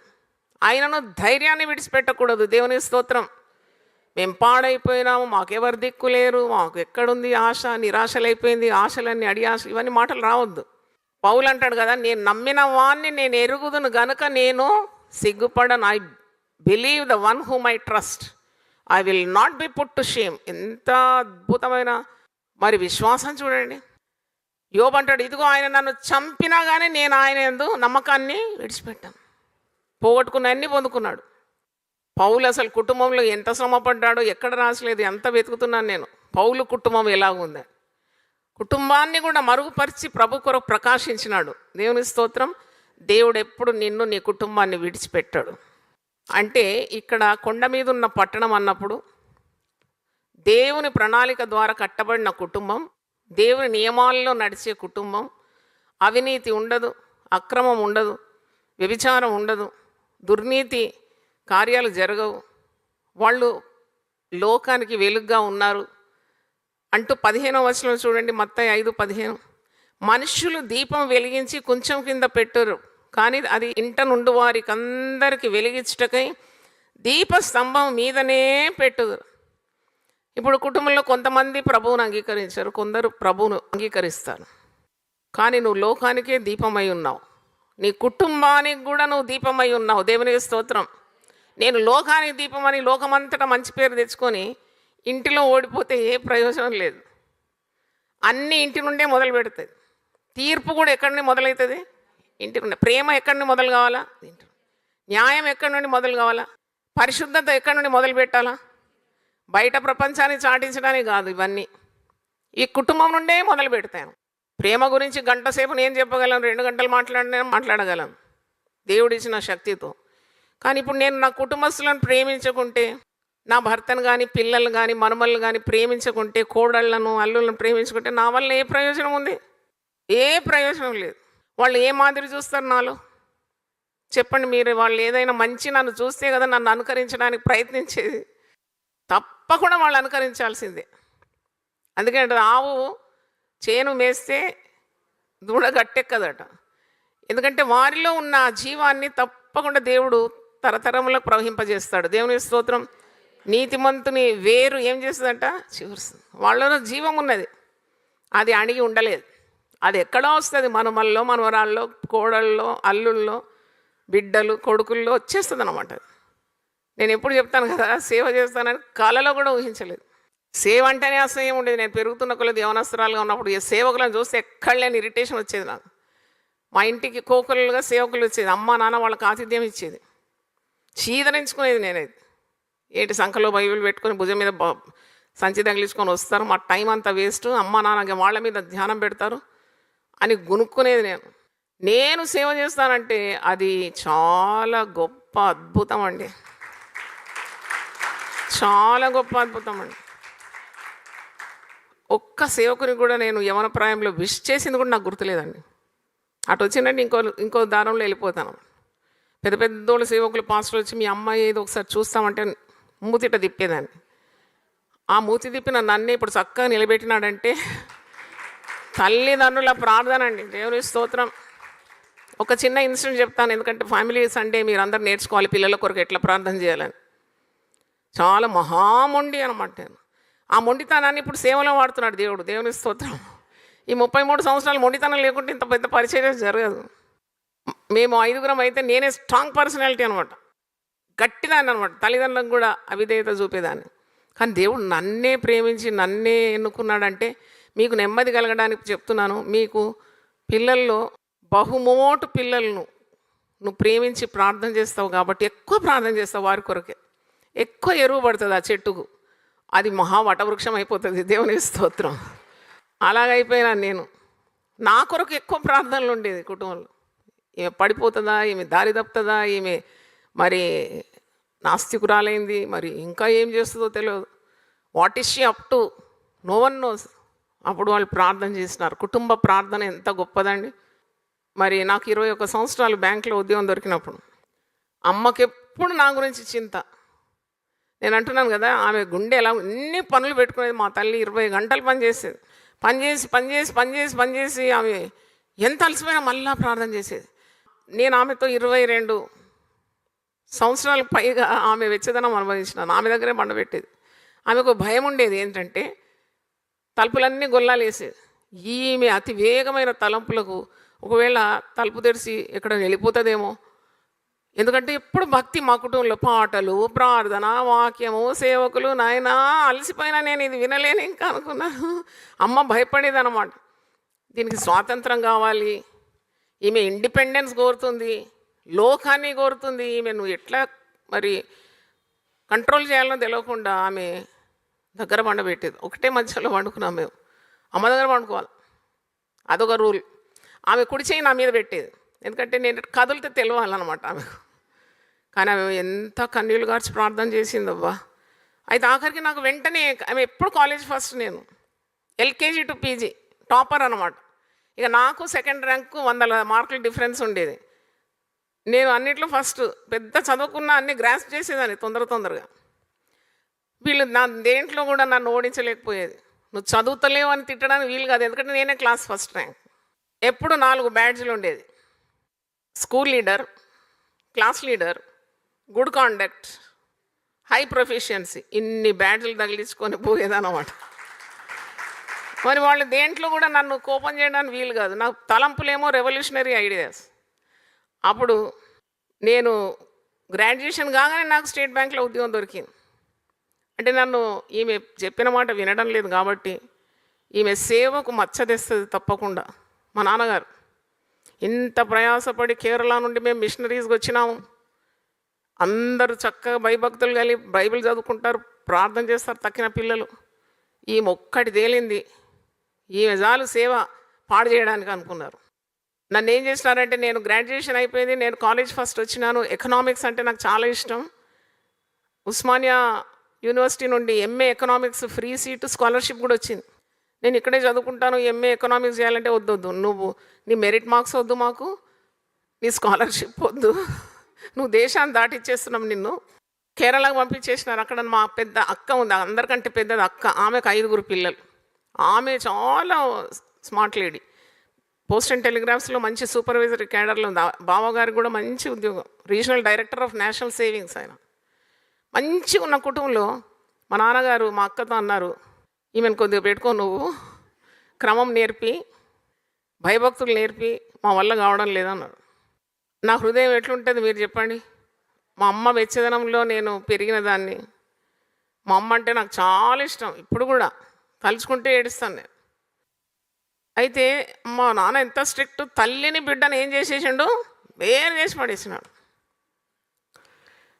ఆయనను ధైర్యాన్ని విడిచిపెట్టకూడదు. దేవుని స్తోత్రం. మేము పాడైపోయినాము, మాకెవరు దిక్కు లేరు, మాకు ఎక్కడుంది ఆశ, నిరాశలైపోయింది, ఆశలన్నీ అడియాశ, ఇవన్నీ మాటలు రావద్దు. పౌలు అంటాడు కదా, నేను నమ్మిన వాణ్ణి నేను ఎరుగుదును గనుక నేను సిగ్గుపడను. I believe the one whom I trust, I will not be put to shame. ఎంత అద్భుతమైన మరి విశ్వాసం చూడండి. యోబు అంటాడు, ఇదిగో ఆయన నన్ను చంపినా కానీ నేను ఆయన యందు నమ్మకాన్ని విడిచిపెట్టాను. పోగొట్టుకున్న అన్ని పొందుకున్నాడు. పౌలు అసలు కుటుంబంలో ఎంత శ్రమపడ్డాడో ఎక్కడ రాసలేదు. ఎంత వెతుకుతున్నాను నేను పౌలు కుటుంబం ఎలాగుంది. కుటుంబాన్ని కూడా మరుగుపరిచి ప్రభు కొరకు ప్రకాశించినాడు. దేవుని స్తోత్రం. దేవుడు ఎప్పుడు నిన్ను నీ కుటుంబాన్ని విడిచిపెట్టాడు. అంటే ఇక్కడ కొండ మీద ఉన్న పట్టణం అన్నప్పుడు దేవుని ప్రణాళిక ద్వారా కట్టబడిన కుటుంబం, దేవుని నియమాల్లో నడిచే కుటుంబం. అవినీతి ఉండదు, అక్రమం ఉండదు, వ్యభిచారం ఉండదు, దుర్నీతి కార్యాలు జరగవు. వాళ్ళు లోకానికి వెలుగుగా ఉన్నారు అంటూ 15వ వచనం చూడండి, మత్తయి 5:15. మనుష్యులు దీపం వెలిగించి కొంచెం కింద పెట్టరు, కానీ అది ఇంట నుండి వారికి అందరికీ వెలిగించుటకై దీపస్తంభం మీదనే పెట్టుదురు. ఇప్పుడు కుటుంబంలో కొంతమంది ప్రభువును అంగీకరించారు, కొందరు ప్రభువును అంగీకరిస్తారు. కానీ నువ్వు లోకానికే దీపమై ఉన్నావు. నీ కుటుంబానికి కూడా నువ్వు దీపమై ఉన్నావు. దేవునికి స్తోత్రం. నేను లోకానికి దీపమని లోకమంతటా మంచి పేరు తెచ్చుకొని ఇంటిలో ఓడిపోతే ఏ ప్రయోజనం లేదు. అన్నీ ఇంటి నుండే మొదలు పెడుతుంది. తీర్పు కూడా ఎక్కడి నుండి మొదలవుతుంది? ఇంటి నుండి. ప్రేమ ఎక్కడి నుండి మొదలు కావాలా? న్యాయం ఎక్కడి నుండి మొదలు కావాలా? పరిశుద్ధత ఎక్కడి నుండి మొదలు పెట్టాలా? బయట ప్రపంచాన్ని చాటించడానికి కాదు. ఇవన్నీ ఈ కుటుంబం నుండే మొదలు పెడతాను. ప్రేమ గురించి గంట సేపు నేను చెప్పగలను, 2 గంటలు మాట్లాడగలను దేవుడిచ్చిన శక్తితో. కానీ ఇప్పుడు నేను నా కుటుంబస్తులను ప్రేమించకుంటే, నా భర్తను కానీ పిల్లలు కానీ మనుమలను కానీ ప్రేమించకుంటే, కోడళ్లను అల్లులను ప్రేమించుకుంటే నా వల్ల ఏ ప్రయోజనం ఉంది? ఏ ప్రయోజనం లేదు. వాళ్ళు ఏ మాదిరి చూస్తారు నాలో? చెప్పండి మీరు. వాళ్ళు ఏదైనా మంచి నన్ను చూస్తే కదా నన్ను అనుకరించడానికి ప్రయత్నించేది. తప్పకుండా వాళ్ళు అనుకరించాల్సిందే. అందుకంటే ఆవు చేను మేస్తే దూడ గట్టెక్కదట. ఎందుకంటే వారిలో ఉన్న ఆ జీవాన్ని తప్పకుండా దేవుడు తరతరములకు ప్రవహింపజేస్తాడు. దేవుని స్తోత్రం. నీతిమంతుని వేరు ఏం చేస్తుందంట? చిగురుస్తుంది. వాళ్ళలో జీవం ఉన్నది, అది అణిగి ఉండలేదు. అది ఎక్కడో వస్తుంది, మనమల్లో, మనవరాల్లో, కోడల్లో, అల్లుల్లో, బిడ్డలు, కొడుకుల్లో వచ్చేస్తుంది అనమాట. నేను ఎప్పుడు చెప్తాను కదా, సేవ చేస్తానని కలలో కూడా ఊహించలేదు. సేవ అంటేనే అసహ్యం ఉండేది. నేను పెరుగుతున్న కొలది యవనస్తురాలుగా ఉన్నప్పుడు ఈ సేవకులను చూస్తే ఎక్కడ లేని ఇరిటేషన్ వచ్చేది నాకు. మా ఇంటికి కోకులుగా సేవకులు వచ్చేది. అమ్మ నాన్న వాళ్ళకి ఆతిథ్యం ఇచ్చేది. చీదరించుకునేది నేనైతే. ఏంటి సంఖలో బైబిల్ పెట్టుకొని భుజం మీద సంచి తగిలించుకొని వస్తారు, మా టైం అంతా వేస్ట్, అమ్మ నాన్న వాళ్ళ మీద ధ్యానం పెడతారు అని గునుక్కునేది. నేను సేవ చేస్తానంటే అది చాలా గొప్ప అద్భుతం అండి. చాలా గొప్ప అద్భుతం అండి. ఒక్క సేవకుని కూడా నేను యవన ప్రాయంలో విష్ చేసింది కూడా నాకు గుర్తులేదండి. అటు వచ్చిందంటే ఇంకో దారంలో వెళ్ళిపోతాను. పెద్ద పెద్దోళ్ళు సేవకులు పాస్టర్లు వచ్చి మీ అమ్మాయి ఏదో ఒకసారి చూస్తామంటే మూతిట తిప్పేదాన్ని. ఆ మూతి తిప్పిన నన్నే ఇప్పుడు చక్కగా నిలబెట్టినాడంటే తల్లిదండ్రుల ప్రార్థన అండి. దేవుని స్తోత్రం. ఒక చిన్న ఇన్సిడెంట్ చెప్తాను, ఎందుకంటే ఫ్యామిలీ సండే మీరు అందరు నేర్చుకోవాలి పిల్లల కొరకు ఎట్లా ప్రార్థన చేయాలని. చాలా మహామొండి అనమాట. నేను ఆ మొండితనాన్ని ఇప్పుడు సేవలో వాడుతున్నాడు దేవుడు. దేవుని స్తోత్రం. ఈ 33 సంవత్సరాలు మొండితనం లేకుంటే ఇంత పెద్ద పరిచయం జరగదు. మేము 5గురం అయితే నేనే స్ట్రాంగ్ పర్సనాలిటీ అనమాట, గట్టిదాన్ని అనమాట, తల్లిదండ్రులకు కూడా అవిధేయత చూపేదాన్ని. కానీ దేవుడు నన్నే ప్రేమించి నన్నే ఎన్నుకున్నాడంటే మీకు నెమ్మది కలగడానికి చెప్తున్నాను. మీకు పిల్లల్లో బహుమోటు పిల్లలను నువ్వు ప్రేమించి ప్రార్థన చేస్తావు కాబట్టి ఎక్కువ ప్రార్థన చేస్తావు, వారి కొరకే ఎక్కువ ఎరువు పడుతుంది ఆ చెట్టుకు, అది మహా వటవృక్షం అయిపోతుంది. దేవునికి స్తోత్రం. అలాగైపోయినాను నేను. నా కొరకు ఎక్కువ ప్రార్థనలు ఉండేది కుటుంబంలో. ఈమె పడిపోతుందా, ఈమె దారి తప్పుతుందా, ఈమె మరి నాస్తికురాలైంది, మరి ఇంకా ఏం చేస్తుందో తెలియదు, what is she up to, no one knows. అప్పుడు వాళ్ళు ప్రార్థన చేసినారు. కుటుంబ ప్రార్థన ఎంత గొప్పదండి. మరి నాకు 21 సంవత్సరాలు బ్యాంకులో ఉద్యోగం దొరికినప్పుడు అమ్మకి ఎప్పుడు నా గురించి చింత. నేను అంటున్నాను కదా, ఆమె గుండె ఎలా ఎన్ని పనులు పెట్టుకునేది. మా తల్లి 20 గంటలు పనిచేసేది, పనిచేసి ఆమె ఎంత అలసిపోయినా మళ్ళా ప్రార్థన చేసేది. నేను ఆమెతో 22 సంవత్సరాలు పైగా ఆమె వెచ్చదనం అనుభవించినాను. ఆమె దగ్గరే బండబెట్టేది. ఆమెకు భయం ఉండేది ఏంటంటే తలుపులన్నీ గొల్లాలు వేసేది. ఈమె అతి వేగమైన తలంపులకు ఒకవేళ తలుపు తెరిచి ఎక్కడ వెళ్ళిపోతుందేమో. ఎందుకంటే ఎప్పుడు భక్తి మా కుటుంబంలో, పాటలు, ప్రార్థన, వాక్యము, సేవకులు. నాయనా అలసిపోయినా నేను ఇది వినలేను ఇంకా అనుకున్నాను. అమ్మ భయపడేది అనమాట. దీనికి స్వాతంత్రం కావాలి, ఈమె ఇండిపెండెన్స్ కోరుతుంది, లోకాన్ని కోరుతుంది. ఈమె నువ్వు ఎట్లా మరి కంట్రోల్ చేయాలనో తెలియకుండా ఆమె దగ్గర పండబెట్టేది. ఒకటే మధ్యలో వండుకున్నాం మేము, అమ్మ దగ్గర వండుకోవాలి, అదొక రూల్. ఆమె కుడి చేయి నా మీద పెట్టేది, ఎందుకంటే నేను కదులితే తెలియాలన్నమాట ఆమెకు. కానీ ఆమె ఎంత కన్నీళ్ళు గార్చి ప్రార్థన చేసిందవ్వా. అయితే ఆఖరికి నాకు వెంటనే, ఆమె ఎప్పుడు కాలేజ్ ఫస్ట్, నేను ఎల్కేజీ టు పీజీ టాపర్ అనమాట. ఇక నాకు సెకండ్ ర్యాంకు 100 మార్కులు డిఫరెన్స్ ఉండేది. నేను అన్నిట్లో ఫస్ట్, పెద్ద చదువుకున్న అన్ని గ్రాస్ప్ చేసేదాన్ని తొందరగా. వీళ్ళు నా దేంట్లో కూడా నన్ను ఓడించలేకపోయేది. నువ్వు చదువుతలేవు అని తిట్టడానికి వీలు కాదు, ఎందుకంటే నేనే క్లాస్ ఫస్ట్ ర్యాంక్. ఎప్పుడు 4 బ్యాడ్జ్లు ఉండేది: school leader, class leader, good conduct, high proficiency. ఇన్ని బ్యాడ్జ్లు తగిలించుకొని పోయేదన్నమాట. మరి వాళ్ళు దేంట్లో కూడా నన్ను కోపం చేయడానికి వీలు కాదు. నాకు తలంపులేమో రెవల్యూషనరీ ఐడియాస్. అప్పుడు నేను గ్రాడ్యుయేషన్ కాగానే నాకు స్టేట్ బ్యాంక్లో ఉద్యోగం దొరికింది. అంటే నన్ను ఈమె చెప్పిన మాట వినడం లేదు కాబట్టి ఈమె సేవకు మచ్చ తెస్తుంది తప్పకుండా. మా నాన్నగారు ఇంత ప్రయాసపడి కేరళ నుండి మేము మిషనరీస్కి వచ్చినాము. అందరూ చక్కగా భయభక్తులు కలిగి బైబిల్ చదువుకుంటారు, ప్రార్థన చేస్తారు తక్కిన పిల్లలు. ఈమె ఒక్కటి తేలింది, ఈమె చాలు సేవ పాడు చేయడానికి అనుకున్నారు. నన్ను ఏం చేసినారంటే, నేను గ్రాడ్యుయేషన్ అయిపోయింది, నేను కాలేజ్ ఫస్ట్ వచ్చినాను. ఎకనామిక్స్ అంటే నాకు చాలా ఇష్టం. ఉస్మానియా యూనివర్సిటీ నుండి MA economics free seat, scholarship కూడా వచ్చింది. నేను ఇక్కడే చదువుకుంటాను, ఎంఏ ఎకనామిక్స్ చేయాలంటే వద్దు, నువ్వు నీ మెరిట్ మార్క్స్ వద్దు, మాకు నీ స్కాలర్షిప్ వద్దు, నువ్వు దేశాన్ని దాటిచ్చేస్తున్నాం, నిన్ను కేరళకు పంపించేసినారు. అక్కడ మా పెద్ద అక్క ఉంది, అందరికంటే పెద్దది అక్క. ఆమెకు 5 పిల్లలు. ఆమె చాలా స్మార్ట్ లేడీ, పోస్ట్ అండ్ టెలిగ్రాఫ్స్లో మంచి సూపర్వైజరీ క్యాడర్లో ఉంది. బావగారికి కూడా మంచి ఉద్యోగం, regional director of national savings. ఆయన మంచిగా ఉన్న కుటుంబంలో మా నాన్నగారు మా అక్కతో అన్నారు, ఈమెను కొద్దిగా పెట్టుకో, నువ్వు క్రమం నేర్పి, భయభక్తులు నేర్పి, మా వల్ల కావడం లేదన్నారు. నా హృదయం ఎట్లుంటుంది మీరు చెప్పండి. మా అమ్మ వెచ్చదనంలో నేను పెరిగిన దాన్ని. మా అమ్మ అంటే నాకు చాలా ఇష్టం, ఇప్పుడు కూడా తలుచుకుంటే ఏడుస్తాను నేను. అయితే మా నాన్న ఎంత స్ట్రిక్ట్, తల్లిని బిడ్డను ఏం చేసేసిండు, వేరు చేసి పడేసినాడు.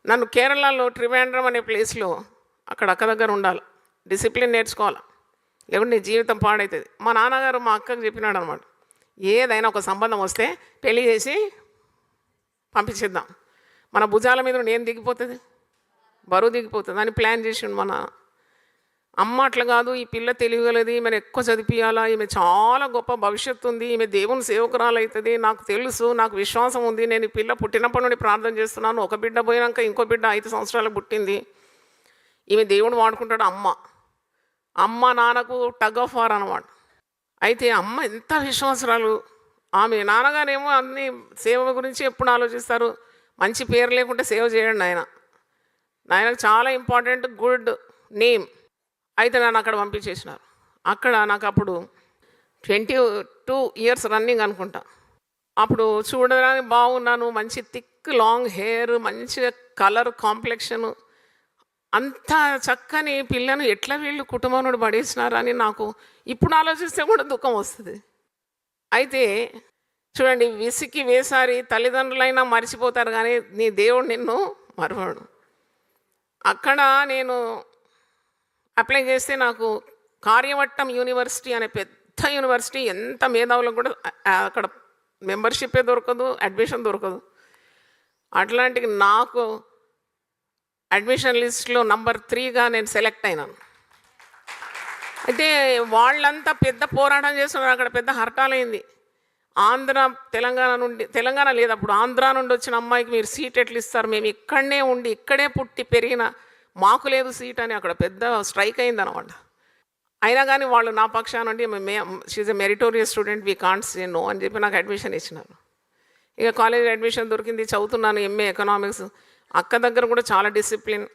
నన్ను కేరళలో ట్రివాండ్రం అనే ప్లేస్లో అక్కడ అక్క దగ్గర ఉండాలి, డిసిప్లిన్ నేర్చుకోవాలి, లేకుంటే నీ జీవితం పాడవుతుంది. మా నాన్నగారు మా అక్కకు చెప్పినాడు అనమాట, ఏదైనా ఒక సంబంధం వస్తే పెళ్లి చేసి పంపించేద్దాం, మన భుజాల మీద ఏం దిగిపోతుంది, బరువు దిగిపోతుంది అని ప్లాన్ చేసిండు మా నాన్న. అమ్మ అట్లా కాదు, ఈ పిల్ల తెలియగలది, ఈమెను ఎక్కువ చదివియాలా, ఈమె చాలా గొప్ప భవిష్యత్తు ఉంది, ఈమె దేవుని సేవకురాలు అవుతుంది, నాకు తెలుసు, నాకు విశ్వాసం ఉంది, నేను ఈ పిల్ల పుట్టినప్పటి నుండి ప్రార్థన చేస్తున్నాను, ఒక బిడ్డ పోయినాక ఇంకో బిడ్డ 5 సంవత్సరాలకు పుట్టింది, ఈమె దేవుడు వాడుకుంటాడు. అమ్మ నాన్నకు టగ్ ఆఫ్ వార్ అనమాట. అయితే అమ్మ ఎంత విశ్వాసరాలు. ఆమె నాన్నగారేమో అన్ని సేవ గురించి ఎప్పుడు ఆలోచిస్తారు, మంచి పేరు లేకుంటే సేవ చేయండి నాయనకు చాలా ఇంపార్టెంట్, గుడ్ నేమ్. అయితే నన్ను అక్కడ పంపించేసినారు. అక్కడ నాకు అప్పుడు 22 ఇయర్స్ రన్నింగ్ అనుకుంటా. అప్పుడు చూడడానికి బాగున్నాను, మంచి థిక్ లాంగ్ హెయిర్, మంచిగా కలర్ కాంప్లెక్షను, అంత చక్కని పిల్లను ఎట్లా వీళ్ళు కుటుంబం నుండి పడేసినారని నాకు ఇప్పుడు ఆలోచిస్తే కూడా దుఃఖం వస్తుంది. అయితే చూడండి, విసికి వేసారి తల్లిదండ్రులైనా మర్చిపోతారు కానీ నీ దేవుడు నిన్ను మరవడు. అక్కడ నేను అప్లై చేస్తే నాకు కార్యవట్టం యూనివర్సిటీ అనే పెద్ద యూనివర్సిటీ, ఎంత మేధావులకు కూడా అక్కడ మెంబర్షిప్పే దొరకదు, అడ్మిషన్ దొరకదు. అట్లాంటికి నాకు అడ్మిషన్ లిస్ట్లో నంబర్ 3గా నేను సెలెక్ట్ అయినాను. అయితే వాళ్ళంతా పెద్ద పోరాటం చేస్తున్నారు, అక్కడ పెద్ద హర్టాలైంది. ఆంధ్ర తెలంగాణ లేదు అప్పుడు, ఆంధ్ర నుండి వచ్చిన అమ్మాయికి మీరు సీట్ ఎట్లు ఇస్తారు, మేము ఇక్కడనే ఉండి ఇక్కడే పుట్టి పెరిగిన మాకు లేదు సీట్ అని అక్కడ పెద్ద స్ట్రైక్ అయింది అనమాట. అయినా కానీ వాళ్ళు నా పక్షాన నుండి she's a meritorious student, we can't say no అని చెప్పి నాకు అడ్మిషన్ ఇచ్చినారు. ఇక కాలేజ్ అడ్మిషన్ దొరికింది, చదువుతున్నాను ఎంఏ ఎకనామిక్స్. అక్క దగ్గర కూడా చాలా డిసిప్లిన్.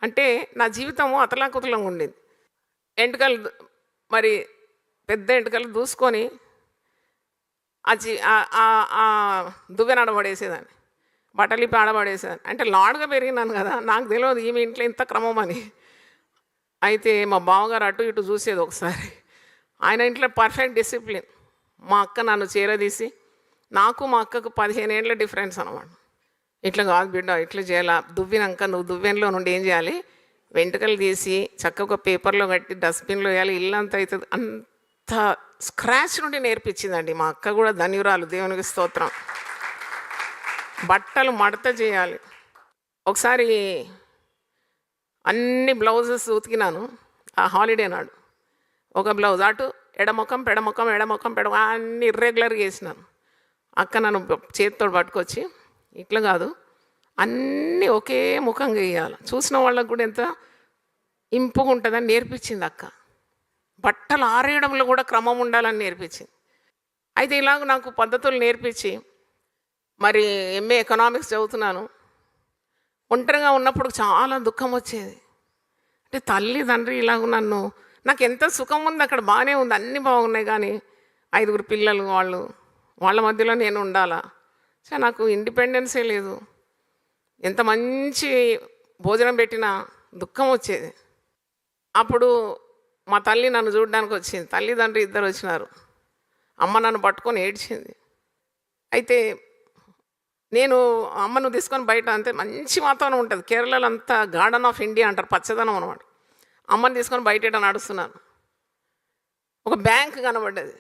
అంటే నా జీవితము అతలాకుతలంగా ఉండేది. ఎంటుకలు మరి పెద్ద ఎంటుకలు దూసుకొని దువ్వెన ఆడబడేసేదాన్ని, బట్టలిపి ఆడబడేసేదాన్ని. అంటే లాడ్గా పెరిగినాను కదా, నాకు తెలియదు ఈమె ఇంట్లో ఇంత క్రమం అని. అయితే మా బావగారు అటు ఇటు చూసేది ఒకసారి. ఆయన ఇంట్లో పర్ఫెక్ట్ డిసిప్లిన్. మా అక్క నన్ను చేరదీసి, నాకు మా అక్కకు 15 ఏళ్ళ డిఫరెన్స్ అనమాట. ఇట్లా కాదు బిడ్డ, ఇట్లా చేయాలా, దువ్వినాక నువ్వు దువ్వెనలో నుండి ఏం చేయాలి, వెంట్రుకలు తీసి చక్కగా పేపర్లో కట్టి డస్ట్బిన్లో వేయాలి, ఇల్లంతా అవుతుంది. అంత స్క్రాచ్ నుండి నేర్పించిందండి మా అక్క కూడా. ధన్యురాలు, దేవునికి స్తోత్రం. బట్టలు మడత చేయాలి. ఒకసారి అన్ని బ్లౌజెస్ ఉతికినాను ఆ హాలిడే నాడు. ఒక బ్లౌజ్ అటు ఎడముఖం పెడముఖం అన్నీ ఇర్రెగ్యులర్గా వేసినాను. అక్క నన్ను చేతితో పట్టుకొచ్చి, ఇట్లా కాదు అన్నీ ఒకే ముఖంగా వేయాలి, చూసిన వాళ్ళకు కూడా ఎంత ఇంపుగా ఉంటుందని నేర్పించింది అక్క. బట్టలు ఆరేయడంలో కూడా క్రమం ఉండాలని నేర్పించింది. అయితే ఇలాగ నాకు పద్ధతులు నేర్పించి మరి ఎంఏ ఎకనామిక్స్ చదువుతున్నాను. ఒంటరిగా ఉన్నప్పుడు చాలా దుఃఖం వచ్చేది. అంటే తల్లిదండ్రి ఇలాగ నాకు ఎంత సుఖం ఉంది అక్కడ, బాగానే ఉంది, అన్నీ బాగున్నాయి, కానీ 5 పిల్లలు, వాళ్ళ మధ్యలో నేను ఉండాలా. సో నాకు ఇండిపెండెన్సే లేదు. ఎంత మంచి భోజనం పెట్టినా దుఃఖం వచ్చేది. అప్పుడు మా తల్లి నన్ను చూడడానికి వచ్చింది. తల్లిదండ్రి ఇద్దరు వచ్చినారు. అమ్మ నన్ను పట్టుకొని ఏడ్చింది. అయితే నేను అమ్మను తీసుకొని బయట, అంతే మంచి వాతావరణం ఉంటుంది కేరళలో, అంతా గార్డెన్ ఆఫ్ ఇండియా అంటారు, పచ్చదనం అనమాట. అమ్మని తీసుకొని బయట నడుస్తున్నాను. ఒక బ్యాంక్ కనబడ్డది,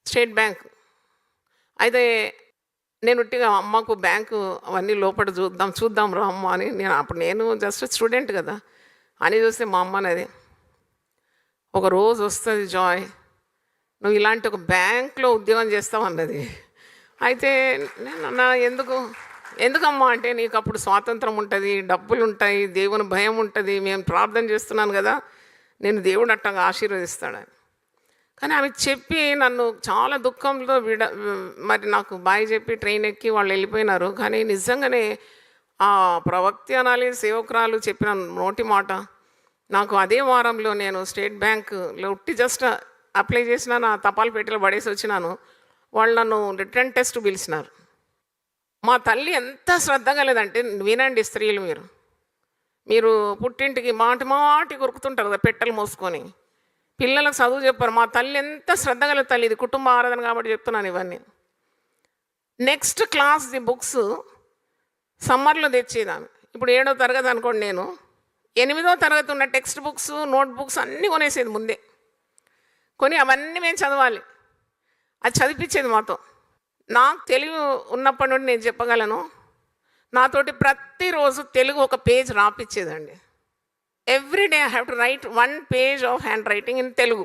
స్టేట్ బ్యాంక్. అయితే నేను ఉట్టిగా అమ్మకు బ్యాంకు అవన్నీ లోపల చూద్దాం రా అమ్మ అని, నేను జస్ట్ స్టూడెంట్ కదా అని చూస్తే మా అమ్మ అనేది, ఒక రోజు వస్తుంది జాయ్, నువ్వు ఇలాంటి ఒక బ్యాంక్లో ఉద్యోగం చేస్తావు అన్నది. అయితే నేను ఎందుకమ్మా అంటే, నీకు అప్పుడు స్వాతంత్రం ఉంటుంది, డబ్బులు ఉంటాయి, దేవుని భయం ఉంటుంది, మేము ప్రార్థన చేస్తున్నాను కదా, నేను దేవుడు అట్టగా ఆశీర్వదిస్తాడని. కానీ ఆమె చెప్పి నన్ను చాలా దుఃఖంతో మరి నాకు బాయ్ చెప్పి ట్రైన్ ఎక్కి వాళ్ళు వెళ్ళిపోయినారు. కానీ నిజంగానే ఆ ప్రవక్త అనాలి, సేవకురాలు చెప్పిన నోటి మాట నాకు అదే వారంలో నేను స్టేట్ బ్యాంకులో ఉట్టి జస్ట్ అప్లై చేసిన, నా తపాలు పెట్టెలో పడేసి వచ్చినాను. వాళ్ళు నన్ను రిటర్న్ టెస్ట్ పిలిచినారు. మా తల్లి ఎంత శ్రద్ధ కలదంటే, వినండి స్త్రీలు, మీరు పుట్టింటికి మాటి కొరుకుతుంటారు కదా పెట్టెలు మోసుకొని, పిల్లలకు చదువు చెప్పారు. మా తల్లి ఎంత శ్రద్ధ కల తల్లి, ఇది కుటుంబ ఆరాధన కాబట్టి చెప్తున్నాను ఇవన్నీ. నెక్స్ట్ క్లాస్ ది బుక్స్ సమ్మర్లో తెచ్చేదాన్ని. ఇప్పుడు 7వ తరగతి అనుకోండి, నేను 8వ తరగతి ఉన్న టెక్స్ట్ బుక్స్, నోట్ బుక్స్ అన్నీ కొనేసేది ముందే. కొని అవన్నీ మేము చదవాలి, అది చదివించేది మాతో. నాకు తెలుగు ఉన్నప్పటి నుండి నేను చెప్పగలను, నాతోటి ప్రతిరోజు తెలుగు ఒక పేజ్ రాపిచ్చేదండి. Every day I have to write 1 page of handwriting in Telugu.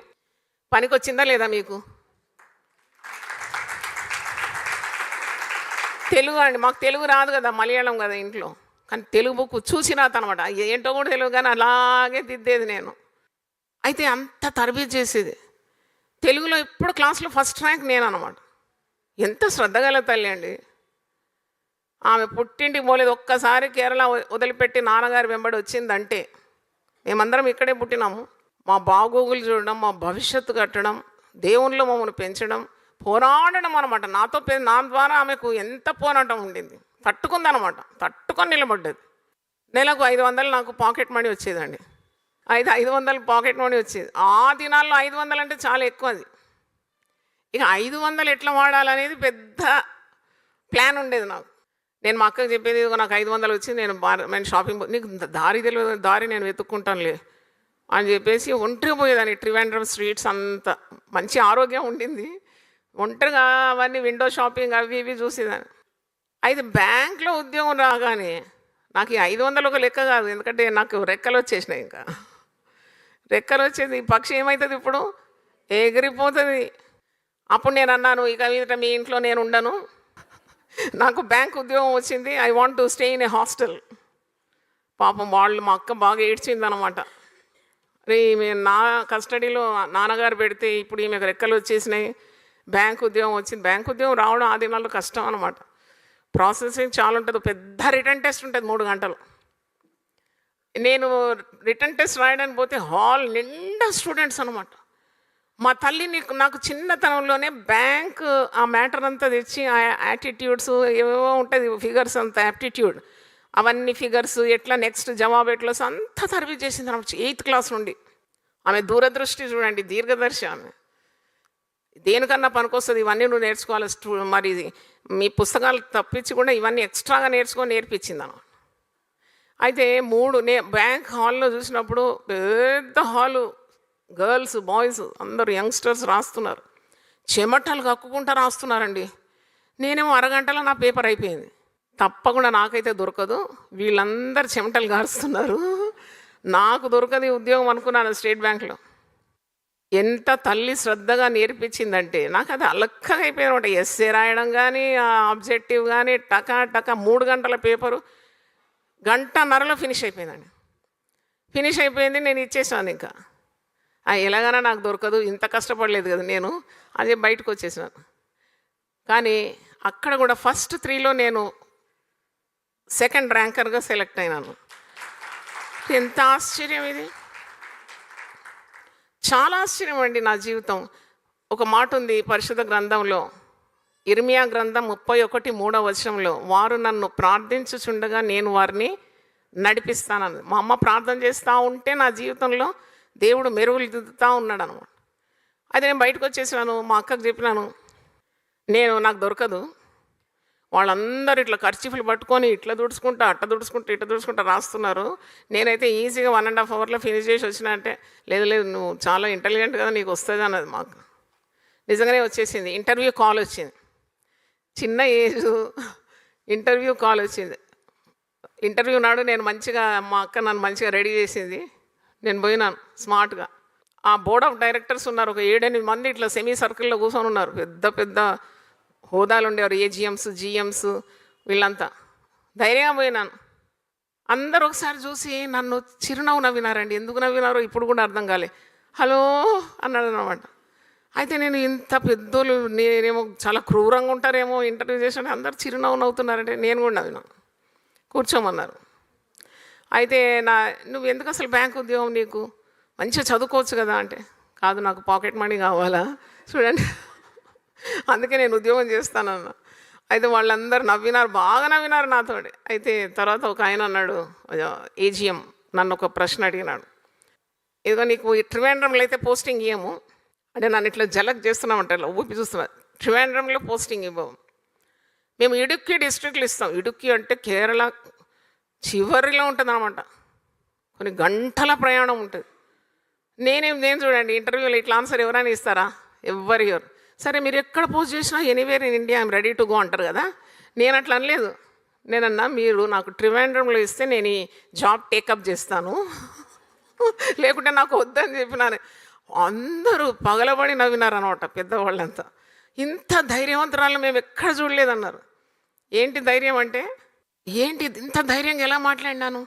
పనికి వచ్చిందా లేదా మీకు? తెలుగు అండి, మాకు తెలుగు రాదు కదా, మలయాళం కదా ఇంట్లో. కానీ తెలుగు బుక్ చూసి రాతనమాట, ఏంటో కూడా తెలుగు, కానీ అలాగే దిద్దేది నేను. అయితే అంత తరబీదు చేసేది. తెలుగులో ఎప్పుడు క్లాస్లో ఫస్ట్ ర్యాంక్ నేను అనమాట. ఎంత శ్రద్ధగల తల్లి అండి. ఆమె పుట్టింటికి పోలేదు, ఒక్కసారి కేరళ వదిలిపెట్టి నాన్నగారి వెంబడి వచ్చిందంటే, మేమందరం ఇక్కడే పుట్టినాము, మా బాగోగులు చూడడం, మా భవిష్యత్తు కట్టడం, దేవునిలో మమ్మల్ని పెంచడం, పోరాడడం అనమాట. నా ద్వారా ఆమెకు ఎంత పోరాటం ఉండింది. తట్టుకుందనమాట. తట్టుకొని నిలబడ్డది. నెలకు 500 నాకు పాకెట్ మనీ వచ్చేదండి. 500 పాకెట్ మనీ వచ్చేది. ఆ దినాల్లో 500 అంటే చాలా ఎక్కువ అది. ఇక 500 ఎట్లా వాడాలనేది పెద్ద ప్లాన్ ఉండేది నాకు. నేను మా అక్కకి చెప్పేది, "ఇదిగో నాకు 500 వచ్చింది, నేను షాపింగ్ నీకు దారి తెలియదు, దారి నేను వెతుక్కుంటానులే" అని చెప్పేసి ఒంటరిగా పోయేదాన్ని. ట్రివాండ్రం స్ట్రీట్స్ అంతా మంచి ఆరోగ్యం ఉండింది. ఒంటరిగా అవన్నీ విండో షాపింగ్ అవి ఇవి చూసేదాన్ని. అయితే బ్యాంక్లో ఉద్యోగం రాగానే నాకు ఈ 500 ఒక లెక్క కాదు. ఎందుకంటే నాకు రెక్కలు వచ్చేసినాయి. ఇంకా రెక్కలు వచ్చేది. ఈ పక్షి ఏమవుతుంది ఇప్పుడు? ఎగిరిపోతుంది. అప్పుడు నేను అన్నాను, ఇక మీదట మీ ఇంట్లో నేను ఉండను, నాకు బ్యాంక్ ఉద్యోగం వచ్చింది, I want to stay in a hostel. పాపం వాళ్ళు, మా అక్క బాగా ఏడ్చిందనమాట. రే ఈమె నా కస్టడీలో నాన్నగారు పెడితే ఇప్పుడు ఈమెకు రెక్కలు వచ్చేసినాయి, బ్యాంక్ ఉద్యోగం వచ్చింది. బ్యాంక్ ఉద్యోగం రావడం ఆ దినాల్లో కష్టం అనమాట. ప్రాసెసింగ్ చాలా ఉంటుంది. పెద్ద రిటర్న్ టెస్ట్ ఉంటుంది 3 గంటలు. నేను రిటర్న్ టెస్ట్ రాయడానికి పోతే హాల్ నిండా స్టూడెంట్స్ అనమాట. మా తల్లి నాకు చిన్నతనంలోనే బ్యాంక్ ఆ మ్యాటర్ అంతా తెచ్చి, ఆ యాటిట్యూడ్స్ ఏవేవో ఉంటుంది, ఫిగర్స్ అంతా యాప్టిట్యూడ్, అవన్నీ ఫిగర్స్ ఎట్లా నెక్స్ట్ జవాబు ఎట్లా అంతా తరబీ చేసింది అనమాట 8th క్లాస్ నుండి. ఆమె దూరదృష్టి చూడండి, దీర్ఘదర్శి ఆమె. దేనికన్నా పనికొస్తుంది, ఇవన్నీ నువ్వు నేర్చుకోవాలి. మరి మీ పుస్తకాలు తప్పించి కూడా ఇవన్నీ ఎక్స్ట్రాగా నేర్పించింది అన్నమాట. అయితే బ్యాంక్ హాల్లో చూసినప్పుడు పెద్ద హాలు, గర్ల్స్ బాయ్స్ అందరూ యంగ్స్టర్స్ రాస్తున్నారు. చెమటలు కక్కుకుంటా రాస్తున్నారండి. నేనేమో అరగంటలో నా పేపర్ అయిపోయింది. తప్పకుండా నాకైతే దొరకదు, వీళ్ళందరూ చెమటలు గారుస్తున్నారు, నాకు దొరకదు ఉద్యోగం అనుకున్నాను స్టేట్ బ్యాంక్లో. ఎంత తల్లి శ్రద్ధగా నేర్పించిందంటే నాకు అది అలక్కగా అయిపోయినమాట. ఎస్ఏ రాయడం కానీ, ఆబ్జెక్టివ్ కానీ, టకా 3 గంటల పేపరు 1.5 గంటలో ఫినిష్ అయిపోయిందండి. ఫినిష్ అయిపోయింది, నేను ఇచ్చేసాను. ఇంకా ఎలాగైనా నాకు దొరకదు, ఇంత కష్టపడలేదు కదా నేను, అదే బయటకు వచ్చేసాను. కానీ అక్కడ కూడా ఫస్ట్ 3లో నేను 2nd ర్యాంకర్గా సెలెక్ట్ అయినాను. ఎంత ఆశ్చర్యం ఇది! చాలా ఆశ్చర్యం అండి నా జీవితం. ఒక మాట ఉంది పరిశుద్ధ గ్రంథంలో, ఇర్మియా గ్రంథం 31:3 వారు నన్ను ప్రార్థించుచుండగా నేను వారిని నడిపిస్తానని. మా అమ్మ ప్రార్థన చేస్తూ ఉంటే నా జీవితంలో దేవుడు మెరుగులు దిద్దుతూ ఉన్నాడు అనమాట. అయితే నేను బయటకు వచ్చేసాను. మా అక్కకు చెప్పినాను, నాకు దొరకదు, వాళ్ళందరూ ఇట్లా ఖర్చీఫ్లు పట్టుకొని ఇట్లా దుడుచుకుంటా ఇట్లా దుడుచుకుంటా రాస్తున్నారు, నేనైతే ఈజీగా 1.5 అవర్లో ఫినిష్ చేసి వచ్చినా అంటే, లేదు నువ్వు చాలా ఇంటెలిజెంట్ కదా, నీకు వస్తుంది అన్నది. మాకు నిజంగానే వచ్చేసింది. ఇంటర్వ్యూ కాల్ వచ్చింది. చిన్న ఏజ్ ఇంటర్వ్యూ కాల్ వచ్చింది. ఇంటర్వ్యూ నాడు నేను మంచిగా, మా అక్క నన్ను మంచిగా రెడీ చేసింది. నేను పోయినాను స్మార్ట్గా. ఆ బోర్డ్ ఆఫ్ డైరెక్టర్స్ ఉన్నారు, ఒక 7-8 మంది ఇట్లా సెమీ సర్కిల్లో కూర్చొని ఉన్నారు. పెద్ద హోదాలు ఉండేవారు, ఏజిఎమ్స్, జిఎమ్స్, వీళ్ళంతా. ధైర్యంగా పోయినాను. అందరూ ఒకసారి చూసి నన్ను చిరునవ్వు నవ్వినారండి. ఎందుకు నవ్వినారో ఇప్పుడు కూడా అర్థం కాలే. హలో అన్నాడు అనమాట. అయితే నేను ఇంత పెద్దోళ్ళు, నేనేమో చాలా క్రూరంగా ఉంటారేమో ఇంటర్వ్యూ చేసి అందరు చిరునవ్వు నవ్వుతున్నారంటే నేను కూడా నవ్వినాను. కూర్చోమన్నారు. అయితే నువ్వు ఎందుకు అసలు బ్యాంక్ ఉద్యోగం, నీకు మంచిగా చదువుకోవచ్చు కదా అంటే, కాదు నాకు పాకెట్ మనీ కావాలా చూడండి, అందుకే నేను ఉద్యోగం చేస్తానన్నా. అయితే వాళ్ళందరూ నవ్వినారు, బాగా నవ్వినారు నాతో. అయితే తర్వాత ఒక ఆయన అన్నాడు, ఏజిఎం నన్ను ఒక ప్రశ్న అడిగినాడు, ఇదిగో నీకు ట్రివాండ్రంలో అయితే పోస్టింగ్ ఇవ్వము అంటే, నన్ను ఇట్లా జలక్ చేస్తున్నామంటే ఇట్లా ఊపి చూస్తున్నా, ట్రివాండ్రంలో పోస్టింగ్ ఇవ్వము, మేము ఇడుక్కి డిస్ట్రిక్ట్లు ఇస్తాం. ఇడుక్కి అంటే కేరళ చివరిలో ఉంటుంది అనమాట, కొన్ని గంటల ప్రయాణం ఉంటుంది. నేను చూడండి ఇంటర్వ్యూలో ఇట్లా ఆన్సర్ ఎవరైనా ఇస్తారా? ఎవరు. సరే మీరు ఎక్కడ పోస్ట్ చేసినా anywhere in India I'm ready to go అంటారు కదా. నేను అట్లా అనలేదు. నేనన్నా, మీరు నాకు ట్రివాండ్రంలో ఇస్తే నేను ఈ జాబ్ టేకప్ చేస్తాను, లేకుంటే నాకు వద్దని చెప్పినాను. అందరూ పగలబడి నవ్వినారు అనమాట పెద్దవాళ్ళంతా. ఇంత ధైర్యవంతురాలు మేము ఎక్కడ చూడలేదన్నారు. ఏంటి ధైర్యం అంటే, ఏంటి ఇంత ధైర్యంగా ఎలా మాట్లాడినాను,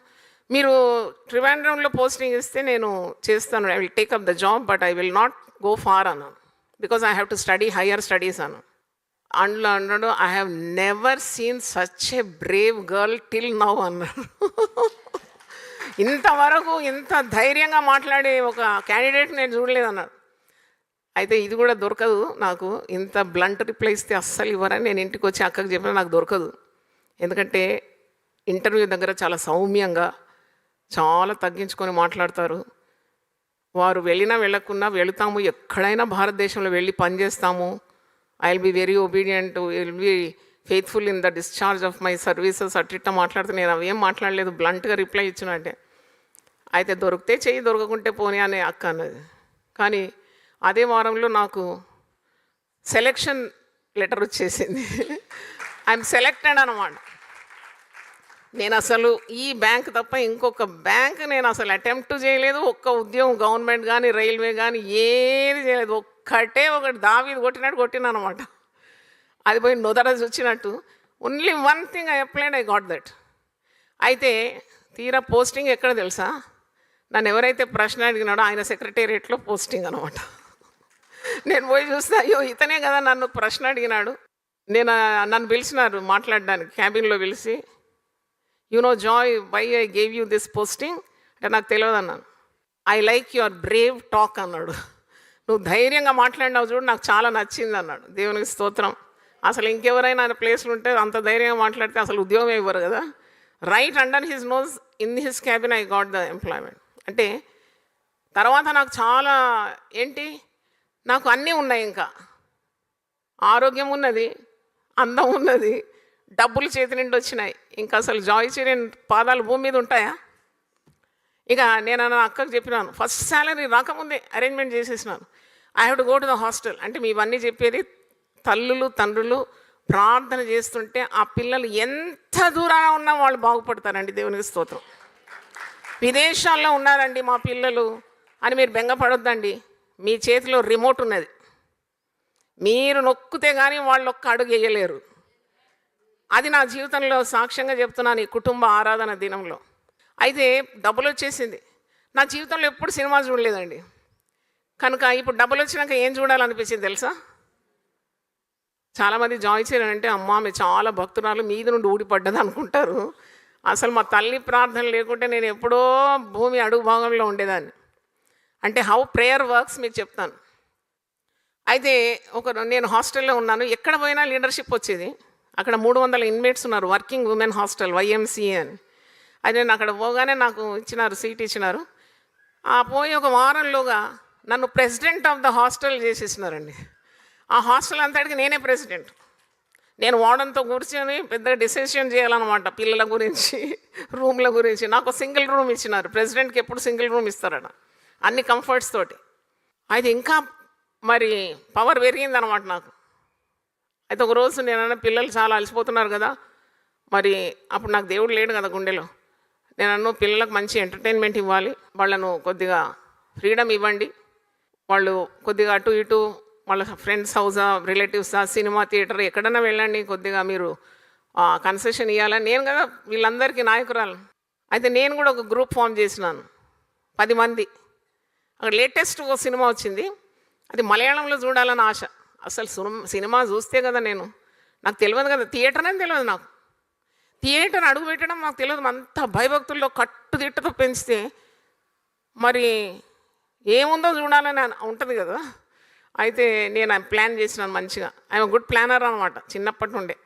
మీరు ట్రివాండ్రంలో పోస్టింగ్ ఇస్తే నేను చేస్తాను, I will take up the job, but I will not go far అన్నాను, because I have to study higher studies అన్నాను. అందులో అన్నాడు, I have never seen such a brave girl till now అన్నాడు. ఇంతవరకు ఇంత ధైర్యంగా మాట్లాడే ఒక క్యాండిడేట్ నేను చూడలేదు అన్నాడు. అయితే ఇది కూడా దొరకదు నాకు. ఇంత బ్లంట్ రిప్లై ఇస్తే అస్సలు ఇవ్వరని నేను ఇంటికి వచ్చి అక్కకి చెప్పిన నాకు దొరకదు. ఎందుకంటే ఇంటర్వ్యూ దగ్గర చాలా సౌమ్యంగా చాలా తగ్గించుకొని మాట్లాడతారు. వారు వెళ్ళినా వెళ్ళకున్నా వెళుతాము, ఎక్కడైనా భారతదేశంలో వెళ్ళి పనిచేస్తాము. I will be very obedient, will be faithful in the discharge of my services అట్టిట్ట మాట్లాడితే నేను అవేం మాట్లాడలేదు, బ్లంట్గా రిప్లై ఇచ్చినట్టే. అయితే దొరికితే చెయ్యి, దొరకకుంటే పోనీ అనే అక్క అన్నది. కానీ అదే వారంలో నాకు సెలెక్షన్ లెటర్ వచ్చేసింది. ఐఎమ్ సెలెక్టెడ్ అన్నమాట. నేను అసలు ఈ బ్యాంక్ తప్ప ఇంకొక బ్యాంక్ నేను అసలు అటెంప్ట్ చేయలేదు. ఒక్క ఉద్యోగం గవర్నమెంట్ కానీ రైల్వే కానీ ఏది చేయలేదు. ఒకటి దావీది కొట్టినట్టు కొట్టినాను అనమాట. అది పోయి నొదరసి వచ్చినట్టు. Only one thing I applied, I got that. అయితే తీరా పోస్టింగ్ ఎక్కడ తెలుసా? నన్ను ఎవరైతే ప్రశ్న అడిగినాడో ఆయన సెక్రటేరియట్లో పోస్టింగ్ అనమాట. నేను పోయి చూస్తే అయ్యో ఇతనే కదా నన్ను ప్రశ్న అడిగినాడు. నన్ను పిలిచినారు మాట్లాడడానికి, క్యాబిన్లో పిలిచి, you know Joy why I gave you this posting అంటే నాకు తెలియదు అన్నాను. I like your Brave talk అన్నాడు. నువ్వు ధైర్యంగా మాట్లాడినావు చూడు, నాకు చాలా నచ్చింది అన్నాడు. దేవునికి స్తోత్రం. అసలు ఇంకెవరైనా ఆయన ప్లేస్లు ఉంటే అంత ధైర్యంగా మాట్లాడితే అసలు ఉద్యోగం ఇవ్వరు కదా. Right under his nose in his cabin I got the employment. అంటే తర్వాత నాకు చాలా నాకు అన్నీ ఉన్నాయి. ఇంకా ఆరోగ్యం ఉన్నది, అందం ఉన్నది, డబ్బులు చేతి నిండి వచ్చినాయి. ఇంకా అసలు జాయ్ చెరియన్ పాదాలు భూమి మీద ఉంటాయా? ఇక నేను నా అక్కకు చెప్పినాను, ఫస్ట్ శాలరీ రాకముందే అరేంజ్మెంట్ చేసేసినాను. I have to go to the hostel. అంటే మీవన్నీ చెప్పేది తల్లులు తండ్రులు ప్రార్థన చేస్తుంటే ఆ పిల్లలు ఎంత దూరాన ఉన్నా వాళ్ళు బాగుపడతారండి. దేవునికి స్తోత్రం. విదేశాల్లో ఉన్నారండి మా పిల్లలు అని మీరు బెంగపడొద్దండి. మీ చేతిలో రిమోట్ ఉన్నది, మీరు నొక్కితే కానీ వాళ్ళు ఒక్క అడుగు వేయలేరు. అది నా జీవితంలో సాక్ష్యంగా చెప్తున్నాను ఈ కుటుంబ ఆరాధన దినంలో. అయితే డబ్బులు వచ్చేసింది. నా జీవితంలో ఎప్పుడు సినిమా చూడలేదండి. కనుక ఇప్పుడు డబ్బులు వచ్చినాక ఏం చూడాలనిపించింది తెలుసా? చాలామంది జాయ్ చెరియన్ అంటే అమ్మ ఆమె చాలా భక్తురాలు మీద నుండి ఊడిపడ్డది అనుకుంటారు. అసలు మా తల్లి ప్రార్థన లేకుంటే నేను ఎప్పుడో భూమి అడుగు భాగంలో ఉండేదాన్ని. అంటే హౌ ప్రేయర్ వర్క్స్ మీకు చెప్తాను. అయితే నేను హాస్టల్లో ఉన్నాను. ఎక్కడ పోయినా లీడర్షిప్ వచ్చేది. అక్కడ 300 ఇన్మేట్స్ ఉన్నారు, వర్కింగ్ ఉమెన్ హాస్టల్ YMCA అని. అది నేను అక్కడ పోగానే నాకు సీట్ ఇచ్చినారు. పోయి ఒక వారంలోగా నన్ను ప్రెసిడెంట్ ఆఫ్ ద హాస్టల్ చేసేసినారండి. ఆ హాస్టల్ అంతటికి నేనే ప్రెసిడెంట్. నేను వార్డెన్తో కూర్చొని పెద్దగా డిసిషన్ చేయాలన్నమాట, పిల్లల గురించి, రూమ్ల గురించి. నాకు సింగిల్ రూమ్ ఇచ్చినారు. ప్రెసిడెంట్కి ఎప్పుడు సింగిల్ రూమ్ ఇస్తారట, అన్ని కంఫర్ట్స్ తోటి. అయితే ఇంకా మరి పవర్ పెరిగిందనమాట నాకు. అయితే ఒకరోజు నేనన్నా పిల్లలు చాలా అలసిపోతున్నారు కదా, మరి అప్పుడు నాకు దేవుడు లేడు కదా గుండెలో. నేనన్ను పిల్లలకు మంచి ఎంటర్టైన్మెంట్ ఇవ్వాలి, వాళ్ళను కొద్దిగా ఫ్రీడమ్ ఇవ్వండి, వాళ్ళు కొద్దిగా అటు ఇటు వాళ్ళ ఫ్రెండ్స్ హౌసా, రిలేటివ్సా, సినిమా థియేటర్ ఎక్కడైనా వెళ్ళండి, కొద్దిగా మీరు కన్సెషన్ ఇవ్వాలని. నేను కదా వీళ్ళందరికీ నాయకురాలు. అయితే నేను కూడా ఒక గ్రూప్ ఫామ్ చేసినాను, 10 మంది. అక్కడ లేటెస్ట్ ఒక సినిమా వచ్చింది, అది మలయాళంలో చూడాలని ఆశ. అసలు సినిమా చూస్తే కదా నాకు తెలియదు కదా, థియేటర్ అని తెలియదు నాకు. థియేటర్ అడుగు పెట్టడం నాకు తెలియదు. అంత భయభక్తుల్లో కట్టుదిట్టతో పెంచితే మరి ఏముందో చూడాలని ఉంటుంది కదా. అయితే నేను ప్లాన్ చేసినాను మంచిగా. ఐఎమ్ గుడ్ ప్లానర్ అనమాట. చిన్నప్పటి నుండే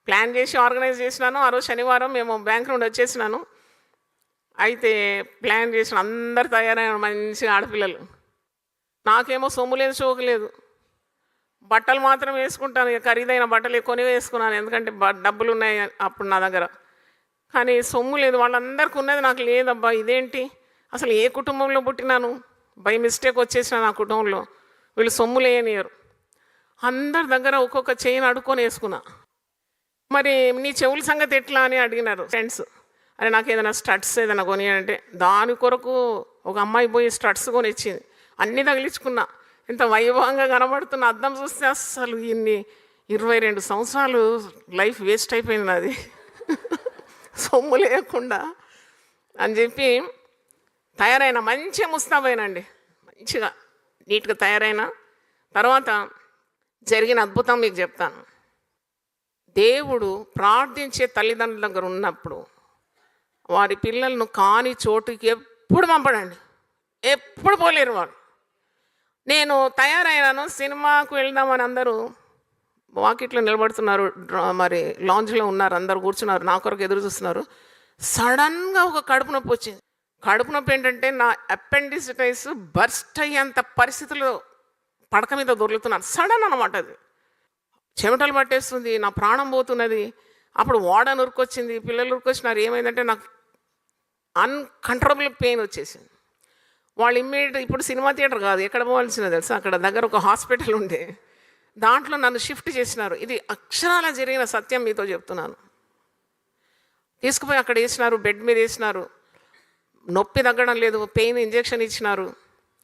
ప్లాన్ చేసి ఆర్గనైజ్ చేసినాను. ఆ రోజు శనివారం మేము బ్యాంక్ నుండి వచ్చేసినాను. అయితే ప్లాన్ చేసిన అందరు తయారైన మంచిగా ఆడపిల్లలు. నాకేమో సొమ్ము లేదు, షోకు లేదు. బట్టలు మాత్రం వేసుకుంటాను, ఖరీదైన బట్టలు కొని వేసుకున్నాను, ఎందుకంటే డబ్బులు ఉన్నాయి అప్పుడు నా దగ్గర. కానీ సొమ్ము లేదు. వాళ్ళందరికీ ఉన్నది, నాకు లేదబ్బా, ఇదేంటి, అసలు ఏ కుటుంబంలో పుట్టినాను, బై మిస్టేక్ వచ్చేసిన నా కుటుంబంలో. వీళ్ళు సొమ్ము లేనియరు. అందరి దగ్గర ఒక్కొక్క చైన్ అడుక్కొని వేసుకున్నా. మరి నీ చెవుల సంగతి ఎట్లా అని అడిగినారు ఫ్రెండ్స్. అరే నాకు ఏదైనా స్టడ్స్ ఏదైనా కొని అంటే దాని కొరకు ఒక అమ్మాయి పోయి స్టడ్స్ కొని ఇచ్చింది. అన్నీ తగిలించుకున్నా. ఎంత వైభవంగా కనబడుతున్న అద్దం చూస్తే అసలు ఇన్ని 22 సంవత్సరాలు లైఫ్ వేస్ట్ అయిపోయింది నాది సొమ్ము లేకుండా అని చెప్పి తయారైన మంచిగా ముస్తాబైనండి. మంచిగా నీట్గా తయారైన తర్వాత జరిగిన అద్భుతం మీకు చెప్తాను. దేవుడు ప్రార్థించే తల్లిదండ్రుల దగ్గర ఉన్నప్పుడు వారి పిల్లలను కాని చోటుకి ఎప్పుడు పంపడండి, ఎప్పుడు పోలేరు వారు. నేను తయారైనాను, సినిమాకు వెళ్దామని అందరూ వాకిట్లో నిలబడుతున్నారు, మరి లాంజ్లో ఉన్నారు, అందరు కూర్చున్నారు, నా కొరకు ఎదురు చూస్తున్నారు. సడన్గా ఒక కడుపు నొప్పి వచ్చింది. కడుపు నొప్పి ఏంటంటే నా అపెండిసిటైస్ బర్స్ట్ అయ్యేంత పరిస్థితుల్లో పడక మీద దొరుకుతున్నాను. సడన్ అనమాట అది. చెమటలు పట్టేస్తుంది, నా ప్రాణం పోతున్నది. అప్పుడు వార్డెన్ ఉరికొచ్చింది, పిల్లలు ఉరికొచ్చినారు. ఏమైందంటే నాకు అన్కంట్రోలబుల్ పెయిన్ వచ్చేసింది. వాళ్ళు ఇమ్మీడియట్, ఇప్పుడు సినిమా థియేటర్ కాదు, ఎక్కడ పోవాల్సిందో తెలుసా, అక్కడ దగ్గర ఒక హాస్పిటల్ ఉండే, దాంట్లో నన్ను షిఫ్ట్ చేసినారు. ఇది అక్షరాల జరిగిన సత్యం మీతో చెప్తున్నాను. తీసుకుపోయి అక్కడ వేసినారు, బెడ్ మీద వేసినారు. నొప్పి తగ్గడం లేదు, పెయిన్ ఇంజెక్షన్ ఇచ్చినారు.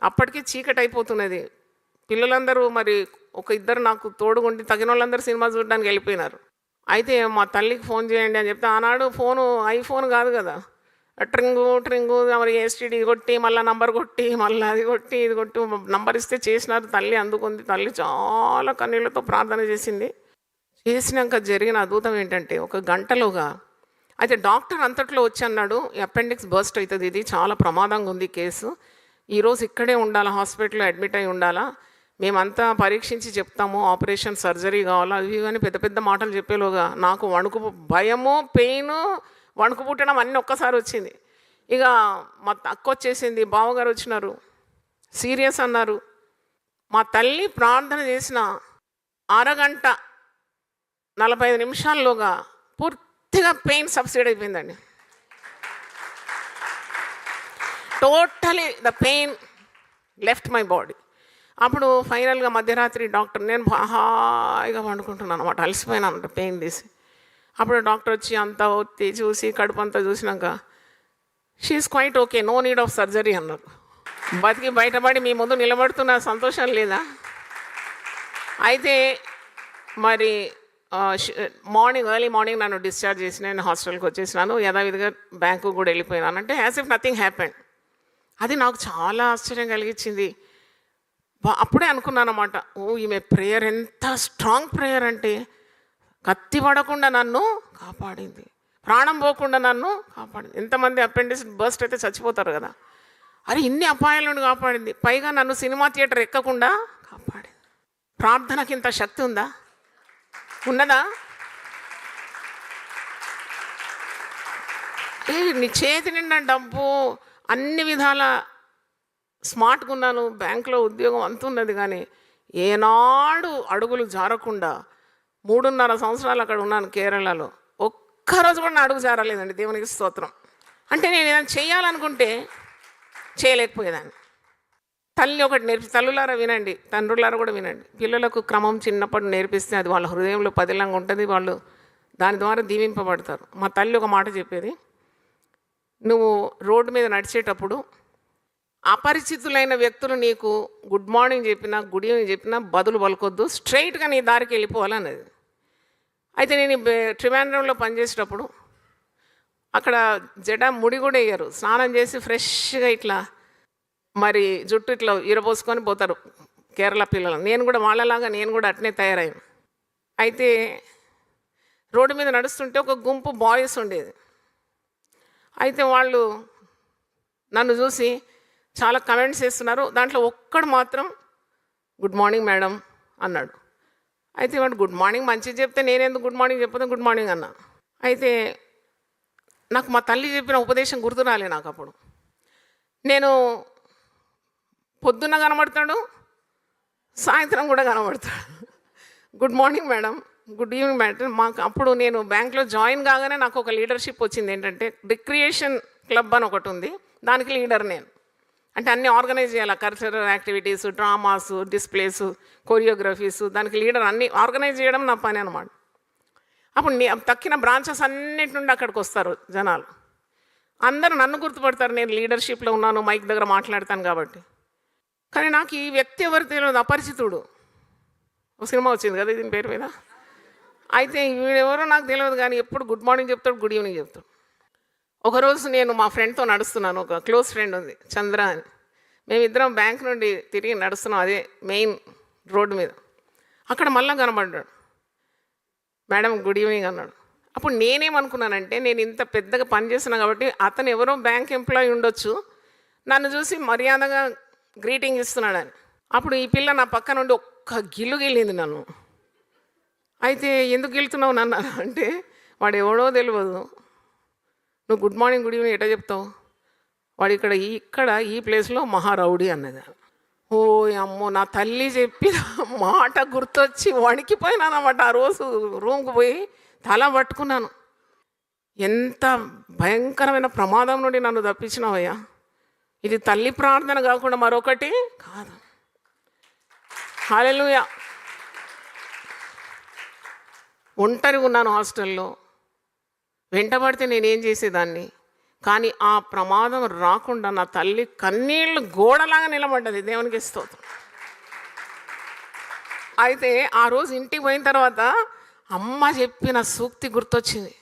అప్పటికి చీకటి అయిపోతున్నది. పిల్లలందరూ మరి ఒక ఇద్దరు నాకు తోడుగుండి తగిన వాళ్ళందరూ సినిమా చూడడానికి వెళ్ళిపోయినారు. అయితే మా తల్లికి ఫోన్ చేయండి అని చెప్తే, ఆనాడు ఫోను ఐఫోన్ కాదు కదా, ట్రింగు మరి ఎస్టీడీ కొట్టి మళ్ళీ నంబర్ కొట్టి మళ్ళీ అది కొట్టి ఇది కొట్టి నంబర్ ఇస్తే చేసినారు. తల్లి అందుకుంది. తల్లి చాలా కన్నీళ్లతో ప్రార్థన చేసింది. చేసినాక జరిగిన అద్భుతం ఏంటంటే, ఒక గంటలోగా, అయితే డాక్టర్ అంతట్లో వచ్చి అన్నాడు, అపెండిక్స్ బర్స్ట్ అవుతుంది, ఇది చాలా ప్రమాదంగా ఉంది కేసు, ఈరోజు ఇక్కడే ఉండాలా, హాస్పిటల్లో అడ్మిట్ అయి ఉండాలా, మేమంతా పరీక్షించి చెప్తాము, ఆపరేషన్ సర్జరీ కావాలా, అవి కానీ పెద్ద పెద్ద మాటలు చెప్పేలోగా నాకు భయము, పెయిన్, వణుకు పుట్టడం అన్నీ ఒక్కసారి వచ్చింది. ఇక మా అక్క వచ్చేసింది, బావగారు వచ్చినారు, సీరియస్ అన్నారు. మా తల్లి ప్రార్థన చేసిన అరగంట 45 నిమిషాల్లోగా పూర్తిగా పెయిన్ సబ్సైడ్ అయిపోయిందండి. Totally the pain left my body. అప్పుడు ఫైనల్గా మధ్యరాత్రి డాక్టర్, నేను హాయిగా పండుకుంటున్నాను అనమాట, అలసిపోయినాను అనమాట పెయిన్ తీసి. అప్పుడు డాక్టర్ వచ్చి అంతా ఒత్తి చూసి కడుపు అంతా చూసినాక, she is quite okay, no need of surgery అన్నారు. బతికి బయటపడి మీ ముందు నిలబడుతున్న సంతోషం లేదా? అయితే మరి ఎర్లీ మార్నింగ్ నన్ను డిశ్చార్జ్ చేసి నేను హాస్టల్కి వచ్చేసినాను. యథావిధిగా బ్యాంకు కూడా వెళ్ళిపోయినాను. అంటే యాజ్ ఇఫ్ నథింగ్ హ్యాపెండ్. అది నాకు చాలా ఆశ్చర్యం కలిగించింది. అప్పుడే అనుకున్నాను అన్నమాట, ఈమె ప్రేయర్ ఎంత స్ట్రాంగ్ ప్రేయర్ అంటే, కత్తి పడకుండా నన్ను కాపాడింది, ప్రాణం పోకుండా నన్ను కాపాడింది. ఎంతమంది అపెండిక్స్ బర్స్ట్ అయితే చచ్చిపోతారు కదా, అరే ఇన్ని అపాయాల నుండి కాపాడింది. పైగా నన్ను సినిమా థియేటర్ ఎక్కకుండా కాపాడింది. ప్రార్థనకి ఇంత శక్తి ఉందా? ఉన్నదా? నీ చేతి నిండా డబ్బు, అన్ని విధాల స్మార్ట్గా ఉన్నాను, బ్యాంకులో ఉద్యోగం అంతున్నది, కానీ ఏనాడు అడుగులు జారకుండా 3.5 సంవత్సరాలు అక్కడ ఉన్నాను కేరళలో. ఒక్కరోజు కూడా నా అడుగు జారలేదండి, దేవునికి స్తోత్రం. అంటే నేను ఏదైనా చేయాలనుకుంటే చేయలేకపోయేదాన్ని. తల్లి ఒకటి తల్లులారా వినండి, తండ్రులారా కూడా వినండి. పిల్లలకు క్రమం చిన్నప్పుడు నేర్పిస్తే అది వాళ్ళ హృదయంలో పదిలంగా ఉంటుంది, వాళ్ళు దాని ద్వారా దీవింపబడతారు. మా తల్లి ఒక మాట చెప్పేది, నువ్వు రోడ్డు మీద నడిచేటప్పుడు అపరిచితులైన వ్యక్తులు నీకు గుడ్ మార్నింగ్ చెప్పినా, గుడ్ ఈవినింగ్ చెప్పినా బదులు పలుకొద్దు, స్ట్రైట్గా నీ దారికి వెళ్ళిపోవాలన్నది. అయితే నేను ట్రివాండ్రంలో పనిచేసేటప్పుడు అక్కడ ముడి కూడా వేయరు, స్నానం చేసి ఫ్రెష్గా ఇట్లా మరి జుట్టు ఇట్లా ఇరబోసుకొని పోతారు కేరళ పిల్లలు. నేను కూడా వాళ్ళలాగా నేను కూడా అట్నే తయారయ్యాను. అయితే రోడ్డు మీద నడుస్తుంటే ఒక గుంపు బాయ్స్ ఉండేది. అయితే వాళ్ళు నన్ను చూసి చాలా కమెంట్స్ చేస్తున్నారు. దాంట్లో ఒక్కడు మాత్రం గుడ్ మార్నింగ్ మేడం అన్నాడు. అయితే వాడు గుడ్ మార్నింగ్ మంచిగా చెప్తే నేనెందుకు గుడ్ మార్నింగ్ చెప్పదు, గుడ్ మార్నింగ్ అన్నా. అయితే నాకు మా తల్లి చెప్పిన ఉపదేశం గుర్తు రాలే నాకు. అప్పుడు నేను పొద్దున్న కనబడతాడు, సాయంత్రం కూడా కనబడతాడు. Good morning madam, good evening madam. మాకు అప్పుడు నేను బ్యాంక్లో జాయిన్ కాగానే నాకు ఒక లీడర్షిప్ వచ్చింది. ఏంటంటే రిక్రియేషన్ క్లబ్ అని ఒకటి ఉంది, దానికి లీడర్ నేను. అంటే అన్నీ ఆర్గనైజ్ చేయాలి, cultural activities, dramas, displays, choreographies, దానికి లీడర్ అన్నీ ఆర్గనైజ్ చేయడం నా పని అనమాట. అప్పుడు తక్కిన బ్రాంచెస్ అన్నిటి నుండి అక్కడికి వస్తారు జనాలు. అందరూ నన్ను గుర్తుపడతారు, నేను లీడర్షిప్లో ఉన్నాను, మైక్ దగ్గర మాట్లాడతాను కాబట్టి. కానీ నాకు ఈ వ్యక్తి ఎవరు తెలియదు, అపరిచితుడు. ఒక సినిమా వచ్చింది కదా దీని పేరు మీద. అయితే వీడెవరో నాకు తెలియదు, కానీ ఎప్పుడు గుడ్ మార్నింగ్ చెప్తాడు, గుడ్ ఈవినింగ్ చెప్తాడు. ఒకరోజు నేను మా ఫ్రెండ్తో నడుస్తున్నాను, ఒక క్లోజ్ ఫ్రెండ్ ఉంది చంద్ర అని. మేమిద్దరం బ్యాంక్ నుండి తిరిగి నడుస్తున్నాం అదే మెయిన్ రోడ్డు మీద. అక్కడ మళ్ళా కనబడ్డాడు. మేడం గుడ్ ఈవినింగ్ అన్నాడు. అప్పుడు నేనేమనుకున్నానంటే, నేను ఇంత పెద్దగా పనిచేస్తున్నా కాబట్టి అతను ఎవరో బ్యాంక్ ఎంప్లాయీ ఉండొచ్చు, నన్ను చూసి మర్యాదగా గ్రీటింగ్ ఇస్తున్నాడని. అప్పుడు ఈ పిల్ల నా పక్క నుండి ఒక్క గిల్లు గిల్లింది నన్ను. అయితే ఎందుకు గిల్లుతున్నావు నన్ను అంటే, వాడు ఎవడో తెలియదు, నువ్వు గుడ్ మార్నింగ్ గుడ్ ఈవినింగ్ ఎట్లా చెప్తావు, వాడు ఇక్కడ ఈ ప్లేస్లో మహారౌడీ అన్నది. ఓ అమ్మో, నా తల్లి చెప్పిన మాట గుర్తొచ్చి వణికిపోయినానమాట. ఆ రోజు రూమ్కి పోయి తల పట్టుకున్నాను. ఎంత భయంకరమైన ప్రమాదం నుండి నన్ను తప్పించినావయ్యా, ఇది తల్లి ప్రార్థన కాకుండా మరొకటి కాదు. హల్లెలూయా. ఒంటరిగా ఉన్నాను హాస్టల్లో, వెంటబడితే నేనేం చేసేదాన్ని, కానీ ఆ ప్రమాదం రాకుండా నా తల్లి కన్నీళ్ళు గోడలాగా నిలబడ్డది. దేవునికి స్తోత్రం. అయితే ఆ రోజు ఇంటికి పోయిన తర్వాత అమ్మ చెప్పిన సూక్తి గుర్తొచ్చింది.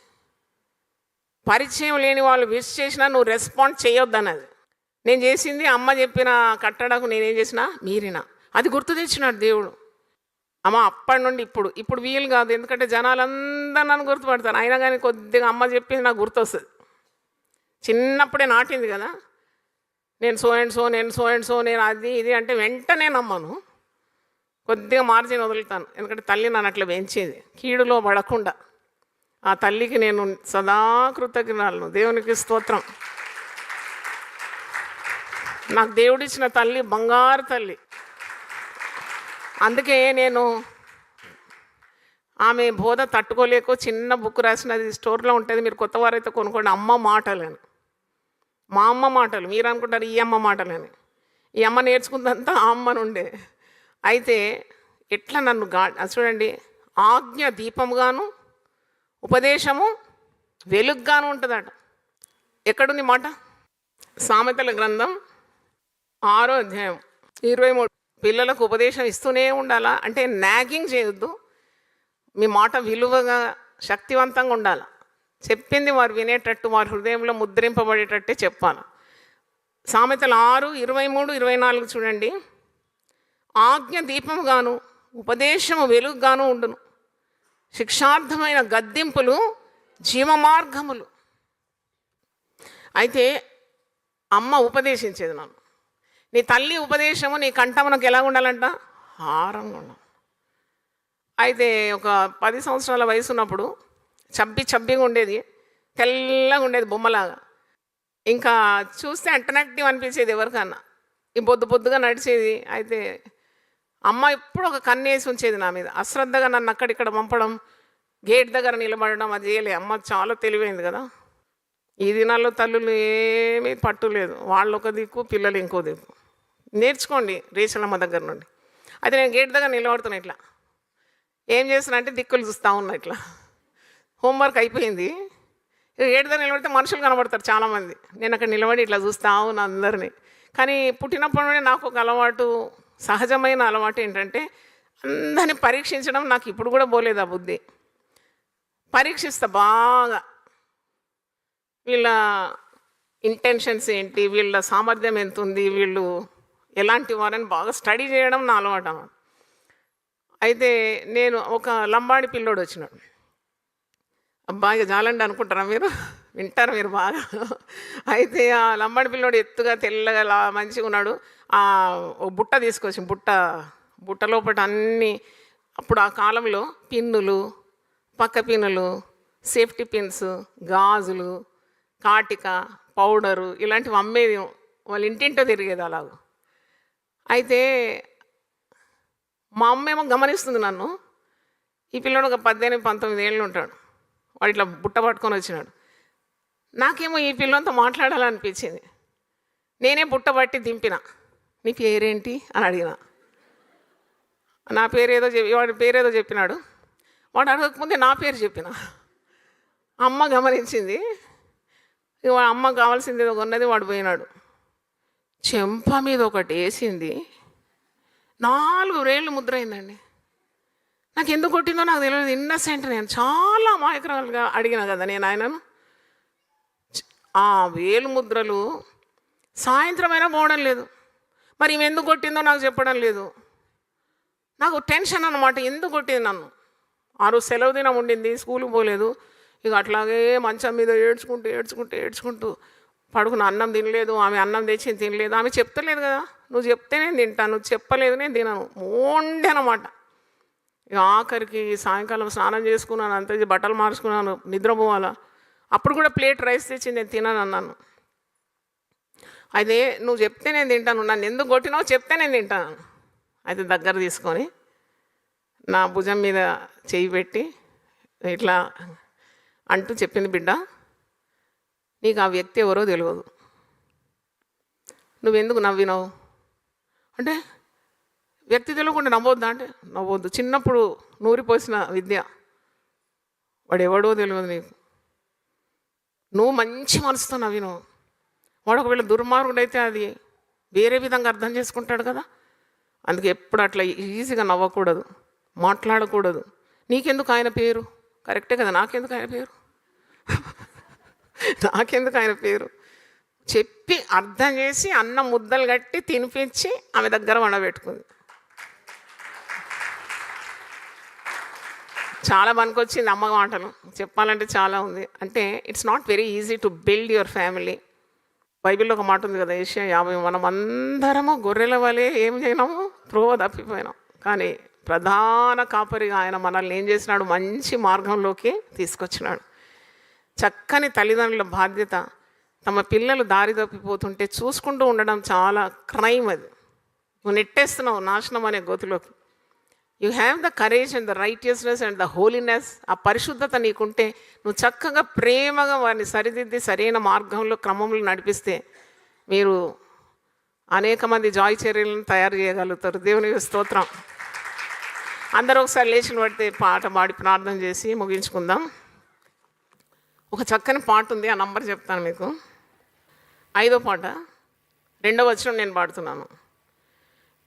పరిచయం లేని వాళ్ళు విష్ చేసినా నువ్వు రెస్పాండ్ చేయొద్దన్నది. నేను చేసింది అమ్మ చెప్పిన కట్టడకు నేనేం చేసినా మీరినా. అది గుర్తు తెచ్చినాడు దేవుడు. అమ్మ అప్పటి నుండి ఇప్పుడు వీలు కాదు, ఎందుకంటే జనాలందరూ నన్ను గుర్తుపడతారు. అయినా కానీ కొద్దిగా అమ్మ చెప్పింది నాకు గుర్తొస్తుంది. చిన్నప్పుడే నాటింది కదా, నేను సో అండ్ సో నేను అది ఇది అంటే వెంటనే నమ్మను, కొద్దిగా మార్జిన్ వదులుతాను. ఎందుకంటే తల్లి నన్ను అట్లా పెంచేది, కీడులో పడకుండా. ఆ తల్లికి నేను సదా కృతజ్ఞతలు. దేవునికి స్తోత్రం. నాకు దేవుడిచ్చిన తల్లి బంగారు తల్లి. అందుకే నేను ఆమె బోధ తట్టుకోలేక చిన్న బుక్ రాసినది, స్టోర్లో ఉంటుంది, మీరు కొత్త వారైతే కొనుక్కోండి. అమ్మ మాటలని, మా అమ్మ మాటలు. మీరు అనుకుంటారు ఈ అమ్మ మాటలని. ఈ అమ్మ నేర్చుకుందంతా ఆ అమ్మ నుండే. అయితే ఎట్లా నన్ను చూడండి, ఆజ్ఞ దీపముగాను ఉపదేశము వెలుగ్గాను ఉంటుందట. ఎక్కడుంది మాట? సామెతల గ్రంథం 6వ అధ్యాయం 23. పిల్లలకు ఉపదేశం ఇస్తూనే ఉండాలా అంటే నాగింగ్ చేయొద్దు, మీ మాట విలువగా శక్తివంతంగా ఉండాలి. చెప్పింది వారు వినేటట్టు, వారి హృదయంలో ముద్రింపబడేటట్టే చెప్పాలి. సామెతలు 6:23-24 చూడండి. ఆజ్ఞ దీపముగాను ఉపదేశము వెలుగుగాను ఉండును, శిక్షార్థమైన గద్దింపులు జీవ మార్గములు. అయితే అమ్మ ఉపదేశించేది నన్ను. నీ తల్లి ఉపదేశము నీ కంఠమునకు ఎలా ఉండాలంట? హారంగా ఉండాలి. అయితే ఒక 10 సంవత్సరాల వయసు ఉన్నప్పుడు చబ్బిగా ఉండేది, తెల్లగా ఉండేది బొమ్మలాగా. ఇంకా చూస్తే అట్రాక్టివ్ అనిపించేది ఎవరికన్నా. ఈ బొద్దుగా నడిచేది. అయితే అమ్మ ఎప్పుడు ఒక కన్నేసి ఉంచేది నా మీద. అశ్రద్ధగా నన్ను అక్కడిక్కడ పంపడం, గేట్ దగ్గర నిలబడడం అది చేయలే. అమ్మ చాలా తెలివైంది కదా. ఈ దినాల్లో తల్లులు ఏమీ పట్టు లేదు, వాళ్ళు ఒక దిక్కు పిల్లలు ఇంకో దిక్కు. నేర్చుకోండి రేచలమ్మ దగ్గర నుండి. అయితే నేను గేట్ దగ్గర నిలబడుతున్నా, ఇట్లా ఏం చేస్తున్నా అంటే దిక్కులు చూస్తూ ఉన్నా. ఇట్లా హోంవర్క్ అయిపోయింది, గేట్ దగ్గర నిలబడితే మనుషులు కనబడతారు చాలామంది. నేను అక్కడ నిలబడి ఇట్లా చూస్తూ ఉన్నా అందరినీ. కానీ పుట్టినప్పటి నుండి నాకు ఒక అలవాటు, సహజమైన అలవాటు ఏంటంటే అందరినీ పరీక్షించడం. నాకు ఇప్పుడు కూడా పోలేదు ఆ బుద్ధి. పరీక్షిస్తా బాగా, వీళ్ళ ఇంటెన్షన్స్ ఏంటి, వీళ్ళ సామర్థ్యం ఎంత ఉంది, వీళ్ళు ఎలాంటి వారని బాగా స్టడీ చేయడం నా అలవాటు అన్నమాట. అయితే నేను ఒక లంబాడి పిల్లోడు వచ్చినాడు. అబ్బాయిగా జాలండి అనుకుంటారా మీరు, వింటారు మీరు బాగా. అయితే ఆ లంబాడి పిల్లోడు ఎత్తుగా తెల్లగా మంచిగా ఉన్నాడు. ఒక బుట్ట తీసుకొచ్చి బుట్ట లోపల అన్నీ, అప్పుడు ఆ కాలంలో పిన్నులు, పక్క పిన్నులు, సేఫ్టీ పిన్స్, గాజులు, కాటిక, పౌడరు ఇలాంటివి అమ్మేది. వాళ్ళ ఇంటింటో తిరిగేది అలాగ. అయితే మా అమ్మ ఏమో గమనిస్తుంది నన్ను. ఈ పిల్లడు ఒక 18-19 ఏళ్ళు ఉంటాడు. వాడు ఇట్లా బుట్ట పట్టుకొని వచ్చినాడు. నాకేమో ఈ పిల్లలతో మాట్లాడాలనిపించింది. నేనే బుట్ట పట్టి దింపిన. నీ పేరేంటి అని అడిగిన. నా పేరేదో వాడి పేరేదో చెప్పినాడు. వాడు అడగకముందే నా పేరు చెప్పిన. అమ్మ గమనించింది. అమ్మ కావాల్సింది ఏదో కొన్నది, వాడు పోయినాడు. చెంప మీద ఒకటి వేసింది, 4 వేళ్ళు ముద్రైందండి. నాకు ఎందుకు కొట్టిందో నాకు తెలియదు. ఇన్నసెంట్, నేను చాలా అమాయకురాలుగా అడిగిన కదా నేను ఆయనను. ఆ వేలు ముద్రలు సాయంత్రం అయినా పోవడం లేదు. మరి ఈమె ఎందుకు కొట్టిందో నాకు చెప్పడం లేదు. నాకు టెన్షన్ అన్నమాట, ఎందుకు కొట్టింది నన్ను. ఆ రోజు సెలవు దినం ఉండింది, స్కూల్కి పోలేదు. ఇక అట్లాగే మంచం మీద ఏడ్చుకుంటూ పడుకున్న అన్నం తినలేదు, ఆమె అన్నం తెచ్చి తినలేదు, ఆమె చెప్తలేదు కదా, నువ్వు చెప్తే నేను తింటాను, నువ్వు చెప్పలేదు నేను తినను, మోండి అనమాట. ఇక ఆఖరికి సాయంకాలం స్నానం చేసుకున్నాను, అంతే బట్టలు మార్చుకున్నాను, నిద్రపోవాలా, అప్పుడు కూడా ప్లేట్ రైస్ తెచ్చి నేను తినను అన్నాను. అయితే నువ్వు చెప్తే నేను తింటాను, నన్ను ఎందుకు కొట్టినావు చెప్తే నేను తింటాను. అయితే దగ్గర తీసుకొని నా భుజం మీద చేయి పెట్టి ఇట్లా అంటూ చెప్పింది, బిడ్డ నీకు ఆ వ్యక్తి ఎవరో తెలియదు, నువ్వెందుకు నవ్వినావు అంటే, వ్యక్తి తెలియకుండా నవ్వొద్దా అంటే, నవ్వొద్దు, చిన్నప్పుడు నూరిపోసిన విద్య, వాడు ఎవడో తెలియదు నీకు, నువ్వు మంచి మనసుతో నవ్వినావు, వాడు ఒకవేళ దుర్మార్గుడైతే అది వేరే విధంగా అర్థం చేసుకుంటాడు కదా, అందుకే ఎప్పుడు అట్లా ఈజీగా నవ్వకూడదు, మాట్లాడకూడదు. నీకెందుకు ఆయన పేరు, కరెక్టే కదా, నాకెందుకు ఆయన పేరు నాకెందుకు ఆయన పేరు చెప్పి అర్థం చేసి అన్నం ముద్దలు కట్టి తినిపించి ఆమె దగ్గర వండబెట్టుకుంది. చాలా పనికొచ్చింది అమ్మ మాటలు చెప్పాలంటే, చాలా ఉంది. అంటే it's not very easy to build your family. బైబిల్లో ఒక మాట ఉంది కదా, యెషయా 50, మనం అందరము గొర్రెల వలె ఏం చేయనాము, త్రోవ తప్పిపోయినాం, కానీ ప్రధాన కాపరిగా ఆయన మనల్ని ఏం చేసినాడు, మంచి మార్గంలోకి తీసుకొచ్చినాడు. చక్కని తల్లిదండ్రుల బాధ్యత తమ పిల్లలు దారి తప్పిపోతుంటే చూసుకుంటూ ఉండడం చాలా క్రైమ్. అది నువ్వు నెట్టేస్తున్నావు నాశనం అనే గోతిలోకి. You have the courage and the righteousness and the holiness. ఆ పరిశుద్ధత నీకుంటే నువ్వు చక్కగా ప్రేమగా వారిని సరిదిద్ది సరైన మార్గంలో క్రమంలో నడిపిస్తే మీరు అనేక మంది జాయ్ చర్యలను తయారు చేయగలుగుతారు. దేవునికి స్తోత్రం. అందరూ ఒకసారి లేచిన పడితే పాట పాడి ప్రార్థన చేసి ముగించుకుందాం. ఒక చక్కని పాట ఉంది, ఆ నంబర్ చెప్తాను మీకు. 5వ పాట 2వ వచనం నేను పాడుతున్నాను.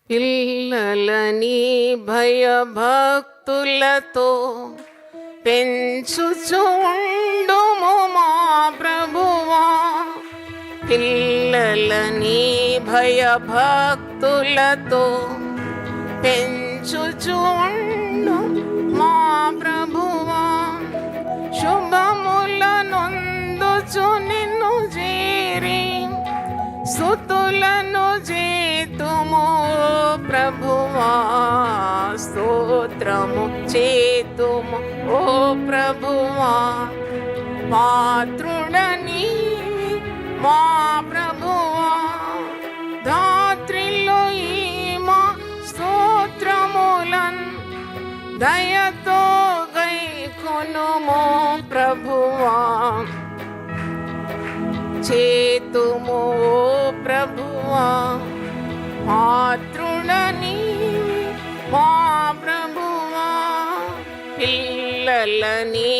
పిల్లలని భయభక్తులతో పెంచుచుండుము మా ప్రభువా, పిల్లలని భయభక్తులతో పెంచుచుండు మా ప్రభువా, శుభములనొందుచు నిన్ను చేరి స్తుతులను చేతుము ప్రభువా, స్తోత్రము చేతుము ఓ ప్రభువా, పాత్రుడని మా ప్రభువా, ధాత్రిలో ఈ మా స్తోత్రములన్ దయతో గైకొనుము ప్రభువా, చేతుము ఓ ప్రభువా, పాత్రుడని మా ప్రభువా, పిల్లలని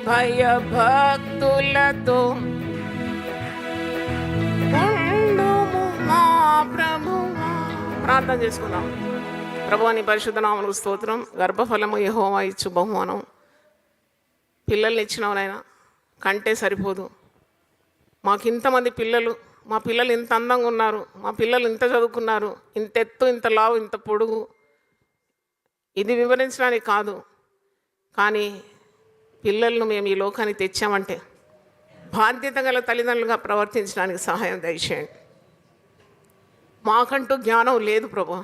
భయభక్తులతో ఉండుము మా ప్రభువా. ప్రార్థన చేసుకుందాం. ప్రభువా నీ పరిశుద్ధ నామమునకు స్తోత్రం. గర్భఫలము యెహోవా ఇచ్చు బహుమానం. పిల్లల్ని ఇచ్చినావు నాయన, కంటే సరిపోదు. మాకు ఇంతమంది పిల్లలు, మా పిల్లలు ఇంత అందంగా ఉన్నారు, మా పిల్లలు ఇంత చదువుకున్నారు, ఇంత ఎత్తు, ఇంత లావు, ఇంత పొడుగు, ఇది వివరించడానికి కాదు, కానీ పిల్లలను మేము ఈ లోకానికి తెచ్చామంటే బాధ్యత గల తల్లిదండ్రులుగా ప్రవర్తించడానికి సహాయం దయచేయండి. మాకంటూ జ్ఞానం లేదు ప్రభు,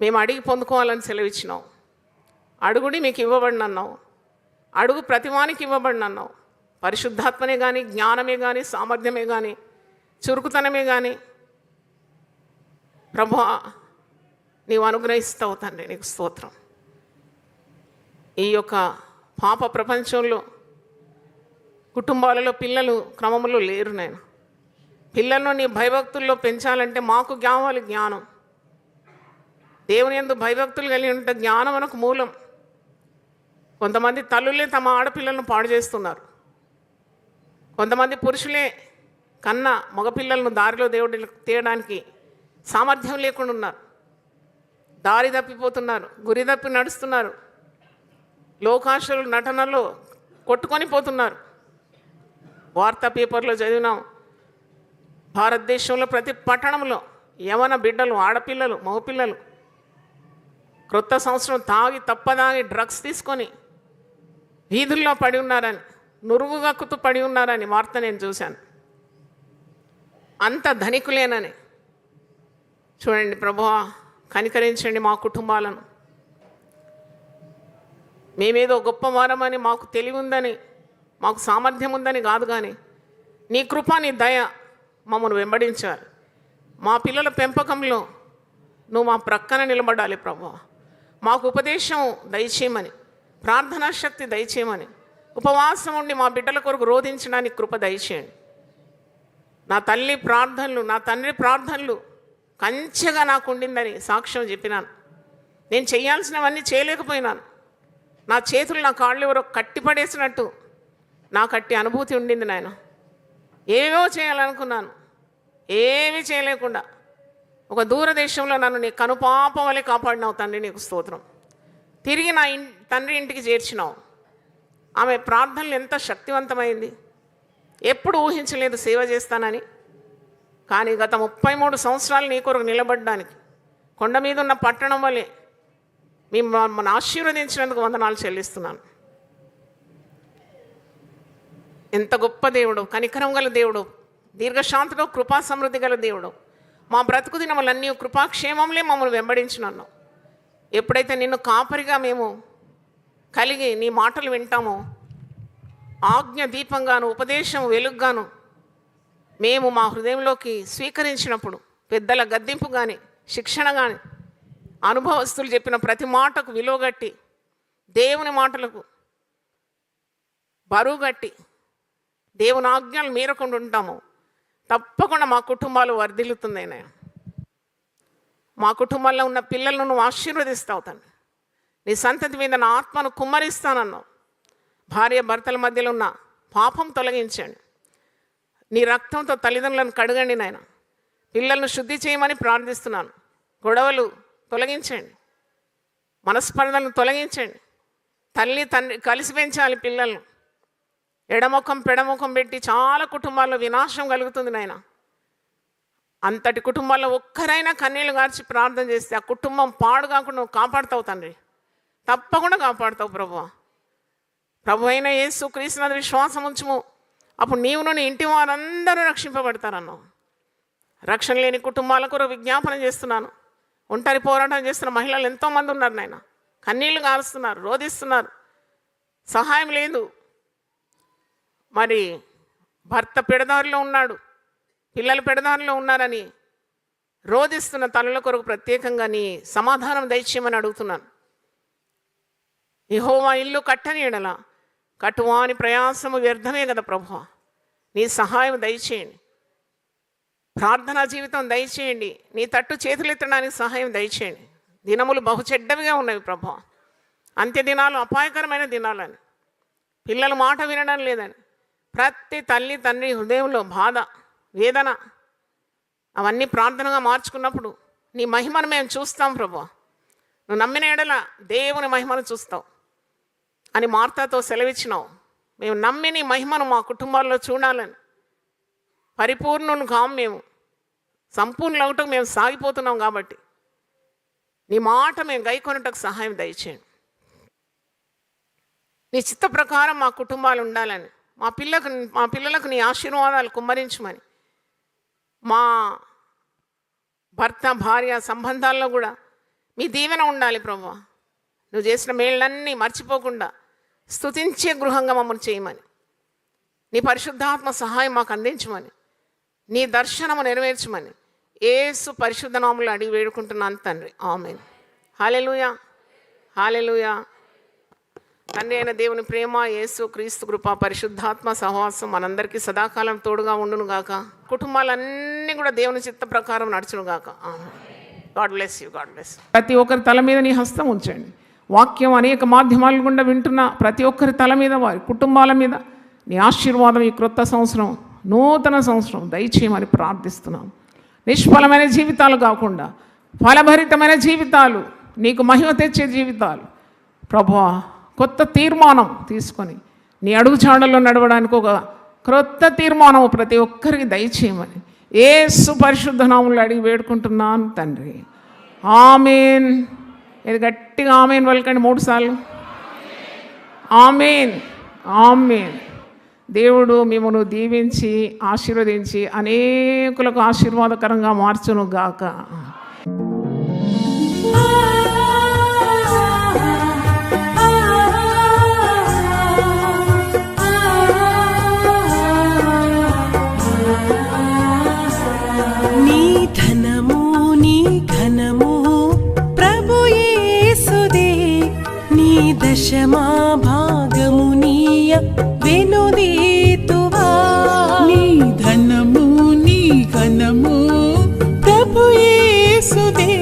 మేము అడిగి పొందుకోవాలని సెలవిచ్చినావు. అడుగుడి మీకు ఇవ్వబడిన అన్నావు, అడుగు ప్రతివానికి ఇవ్వబడిన అన్నావు. పరిశుద్ధాత్మనే కానీ, జ్ఞానమే కానీ, సామర్థ్యమే కానీ, చురుకుతనమే కానీ ప్రభు నీవు అనుగ్రహిస్తావు తండ్రి. నీకు స్తోత్రం. ఈ యొక్క పాప ప్రపంచంలో కుటుంబాలలో పిల్లలు క్రమంలో లేరు నాయన. పిల్లలను నీ భయభక్తుల్లో పెంచాలంటే మాకు కావాలి జ్ఞానం. దేవుని యందు భయభక్తులు కలిగి ఉంటే జ్ఞానం మనకు మూలం. కొంతమంది తల్లులే తమ ఆడపిల్లలను పాడు చేస్తున్నారు. కొంతమంది పురుషులే కన్నా మగపిల్లలను దారిలో దేవుడి తీయడానికి సామర్థ్యం లేకుండా ఉన్నారు. దారి తప్పిపోతున్నారు, గురి తప్పి నడుస్తున్నారు, లోకాశలు నటనలో కొట్టుకొని పోతున్నారు. వార్తా పేపర్లో చదివినాం, భారతదేశంలో ప్రతి పట్టణంలో యవన బిడ్డలు, ఆడపిల్లలు, మగపిల్లలు క్రొత్త సంవత్సరం తాగి తప్పదాగి డ్రగ్స్ తీసుకొని వీధుల్లో పడి ఉన్నారని, నురుగు గక్కుతూ పడి ఉన్నారని వార్త నేను చూశాను. అంత ధనికులేనని. చూడండి ప్రభువా, కనికరించండి మా కుటుంబాలను. మేమేదో గొప్పవారమని, మాకు తెలివి ఉందని, మాకు సామర్థ్యం ఉందని కాదు, కానీ నీ కృప, నీ దయ మమ్మల్ని వెంబడించాలి. మా పిల్లల పెంపకంలో నువ్వు మా ప్రక్కన నిలబడాలి ప్రభువా. మాకు ఉపదేశం దయచేయమని, ప్రార్థనా శక్తి దయచేయమని, ఉపవాసం ఉండి మా బిడ్డల కొరకు రోధించడానికి కృప దయచేయండి. నా తల్లి ప్రార్థనలు, నా తండ్రి ప్రార్థనలు కంచెగా నాకు ఉండిందని సాక్ష్యం చెప్పినాను. నేను చేయాల్సినవన్నీ చేయలేకపోయినాను. నా చేతులు, నా కాళ్ళు ఎవరో కట్టిపడేసినట్టు నాకు అట్టి అనుభూతి ఉండింది నాయన. ఏవో చేయాలనుకున్నాను, ఏమీ చేయలేకుండా ఒక దూరదేశంలో నన్ను నీ కనుపాపం వలె కాపాడినావు తండ్రి, నీకు స్తోత్రం. తిరిగి నా తండ్రి ఇంటికి చేర్చినావు. ఆమె ప్రార్థనలు ఎంత శక్తివంతమైంది. ఎప్పుడు ఊహించలేదు సేవ చేస్తానని. కానీ గత 33 సంవత్సరాలు నీ కొరకు నిలబడడానికి కొండ మీద ఉన్న పట్టణం వలె మేము మమ్మల్ని ఆశీర్వదించినందుకు వందనాలు చెల్లిస్తున్నాను. ఎంత గొప్ప దేవుడు, కనికరం గల దేవుడు, దీర్ఘశాంతుడు, కృపా సమృద్ధి గల దేవుడు. మా బ్రతుకు దినములన్నీ కృపాక్షేమంలే మమ్మల్ని వెంబడించినాను. ఎప్పుడైతే నిన్ను కాపరిగా మేము కలిగి నీ మాటలు వింటామో, ఆజ్ఞ దీపంగాను, ఉపదేశం వెలుగుగాను మేము మా హృదయంలోకి స్వీకరించినప్పుడు, పెద్దల గద్దింపు కానీ, శిక్షణ కానీ, అనుభవస్తులు చెప్పిన ప్రతి మాటకు విలువగట్టి, దేవుని మాటలకు బరువుగట్టి, దేవుని ఆజ్ఞలు మీరకుండా ఉంటాము, తప్పకుండా మా కుటుంబాలు వర్ధిల్లుతుందైనా. మా కుటుంబాల్లో ఉన్న పిల్లలను నువ్వు ఆశీర్వదిస్తావు తండ్రి. నీ సంతతి మీద నా ఆత్మను కుమ్మరిస్తానన్నావు. భార్య భర్తల మధ్యలో ఉన్న పాపం తొలగించండి. నీ రక్తంతో తల్లిదండ్రులను కడగండి నాయన. పిల్లలను శుద్ధి చేయమని ప్రార్థిస్తున్నాను. గొడవలు తొలగించండి, మనస్పర్ధలను తొలగించండి. తల్లి తండ్రి కలిసి పెంచాలి పిల్లలను. ఎడముఖం పెడముఖం పెట్టి చాలా కుటుంబాల్లో వినాశం కలుగుతుంది నాయన. అంతటి కుటుంబాల్లో ఒక్కరైనా కన్నీళ్లు గార్చి ప్రార్థన చేస్తే ఆ కుటుంబం పాడు కాకుండా నువ్వు కాపాడుతావు తండ్రి, తప్పకుండా కాపాడుతావు ప్రభువా. ప్రభు అయిన యేసు క్రీస్తునందు విశ్వాసం ఉంచుము, అప్పుడు నీవును నీ ఇంటి వారందరూ రక్షింపబడతారన్నావు. రక్షణ లేని కుటుంబాల కొరకు విజ్ఞాపన చేస్తున్నాను. ఒంటరి పోరాటం చేస్తున్న మహిళలు ఎంతోమంది ఉన్నారు నాయన. కన్నీళ్లు కారుస్తున్నారు, రోధిస్తున్నారు, సహాయం లేదు. మరి భర్త పెడదారిలో ఉన్నాడు, పిల్లలు పెడదారిలో ఉన్నారని రోధిస్తున్న తల్లుల కొరకు ప్రత్యేకంగా నీ సమాధానం దయచేయమని అడుగుతున్నాను. యెహోవా ఇల్లు కట్టని ఎడల కట్టువాని ప్రయాసము వ్యర్థమే కదా ప్రభువా. నీ సహాయం దయచేయండి, ప్రార్థనా జీవితం దయచేయండి, నీ తట్టు చేతులెత్తడానికి సహాయం దయచేయండి. దినములు బహు చెడ్డవిగా ఉన్నవి ప్రభువా. అంత్య దినాలు అపాయకరమైన దినాలని, పిల్లలు మాట వినడం లేదని ప్రతి తల్లి తండ్రి హృదయంలో బాధ, వేదన, అవన్నీ ప్రార్థనగా మార్చుకున్నప్పుడు నీ మహిమను మేము చూస్తాం ప్రభువా. నువ్వు నమ్మిన ఎడల దేవుని మహిమను చూస్తావు అని మార్తాతో సెలవిచ్చినావు. మేము నమ్మి నీ మహిమను మా కుటుంబాల్లో చూడాలని, పరిపూర్ణులు కాము, మేము సంపూర్ణ అవటం మేము సాగిపోతున్నాం. కాబట్టి నీ మాట మేము గైకొనటకు సహాయం దయచేయండి. నీ చిత్త ప్రకారం మా కుటుంబాలు ఉండాలని, మా పిల్లలకు నీ ఆశీర్వాదాలు కుమ్మరించమని, మా భర్త భార్య సంబంధాల్లో కూడా మీ దీవెన ఉండాలి ప్రభువా. నువ్వు చేసిన మేళ్ళన్నీ మర్చిపోకుండా స్తుతించే గృహంగా మమ్మల్ని చేయమని, నీ పరిశుద్ధాత్మ సహాయం మాకు అందించమని, నీ దర్శనము నెరవేర్చమని యేసు పరిశుద్ధ నామములో అడిగి వేడుకుంటున్నాను తండ్రి, ఆమేన్. హల్లెలూయా, హల్లెలూయా. తండ్రి అయిన దేవుని ప్రేమ, యేసు క్రీస్తు కృప, పరిశుద్ధాత్మ సహవాసం మనందరికీ సదాకాలం తోడుగా ఉండును గాక. కుటుంబాలన్నీ కూడా దేవుని చిత్త ప్రకారం నడుచును గాక. God bless you, God bless. ప్రతి ఒక్కరి తల మీద నీ హస్తం ఉంచండి. వాక్యం అనేక మాధ్యమాల గుండా వింటున్న ప్రతి ఒక్కరి తల మీద, వారి కుటుంబాల మీద నీ ఆశీర్వాదం ఈ క్రొత్త సంవత్సరం, నూతన సంవత్సరం దయచేయమని ప్రార్థిస్తున్నాం. నిష్ఫలమైన జీవితాలు కాకుండా ఫలభరితమైన జీవితాలు, నీకు మహిమ తెచ్చే జీవితాలు ప్రభువా. కొత్త తీర్మానం తీసుకొని నీ అడుగుజాడల్లో నడవడానికి ఒక క్రొత్త తీర్మానం ప్రతి ఒక్కరికి దయచేయమని యేసు పరిశుద్ధ నామములో అడిగి వేడుకుంటున్నాను తండ్రి, ఆమేన్. ఇది గట్టిగా ఆమేన్ పలకండి 3 సార్లు. ఆమేన్, ఆమేన్. దేవుడు మిమ్మల్ని దీవించి ఆశీర్వదించి అనేకులకు ఆశీర్వాదకరంగా మార్చును గాక. నీ ధనము నీ ఘనము ప్రభు యేసుదే, నీ దశమా భాగము నీయ వెనుదీతువా. నీ ధనము నీ ఘనము ప్రభు యేసుదే,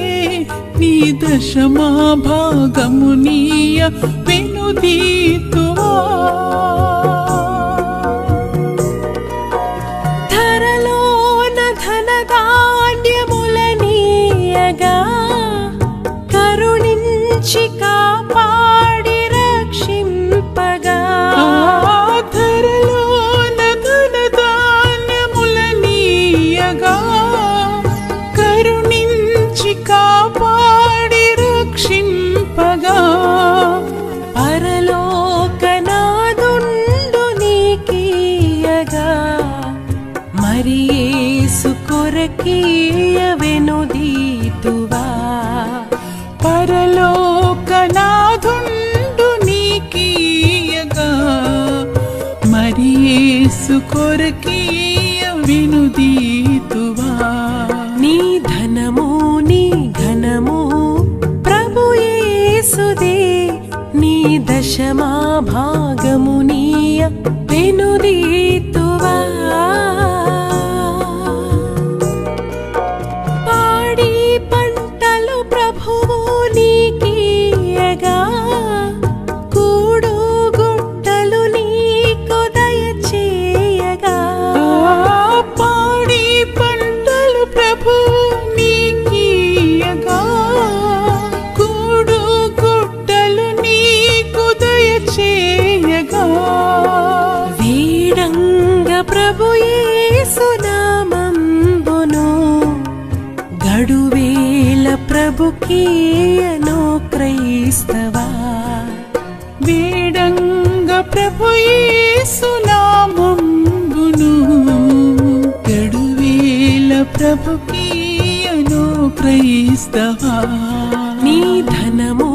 నీ దశమా భాగము నీయ వెనుదీతువా. ధరలోన ధనధాన్యములనీయగా కరుణించి కాపాడి రక్షింపగా. ధరలోన ధనధాన్యములనీయగా కరుణించి కాపాడి రక్షింపగా. పరలోకనాదుండు నీకీయగా మరి యేసు కొరకీయ వెనుదీతువా. పరలోకనాథుండు నీకీయగా మరి యేసు కొరకీయ వెనుదీతువా. నీ ధనము నీ ఘనము ప్రభు యేసుదే, నీ దశమా భాగము నీయ వెనుదీతువా. పాడి పంటలు ప్రభువు నీకీయగా కూడు గుట్టలు నీకు దయచేయగా. పాడి పంటలు ప్రభు నీకీయగా కూడు గుట్టలు నీకు దయచేయగా. వీడంగ ప్రభు యేసు నామంబును గడువేల ప్రభుకీయను క్రైస్తవా. వేడంగ ప్రభు యేసు నామంబును గడువేల ప్రభుకీయను క్రైస్తవా. నీ ధనము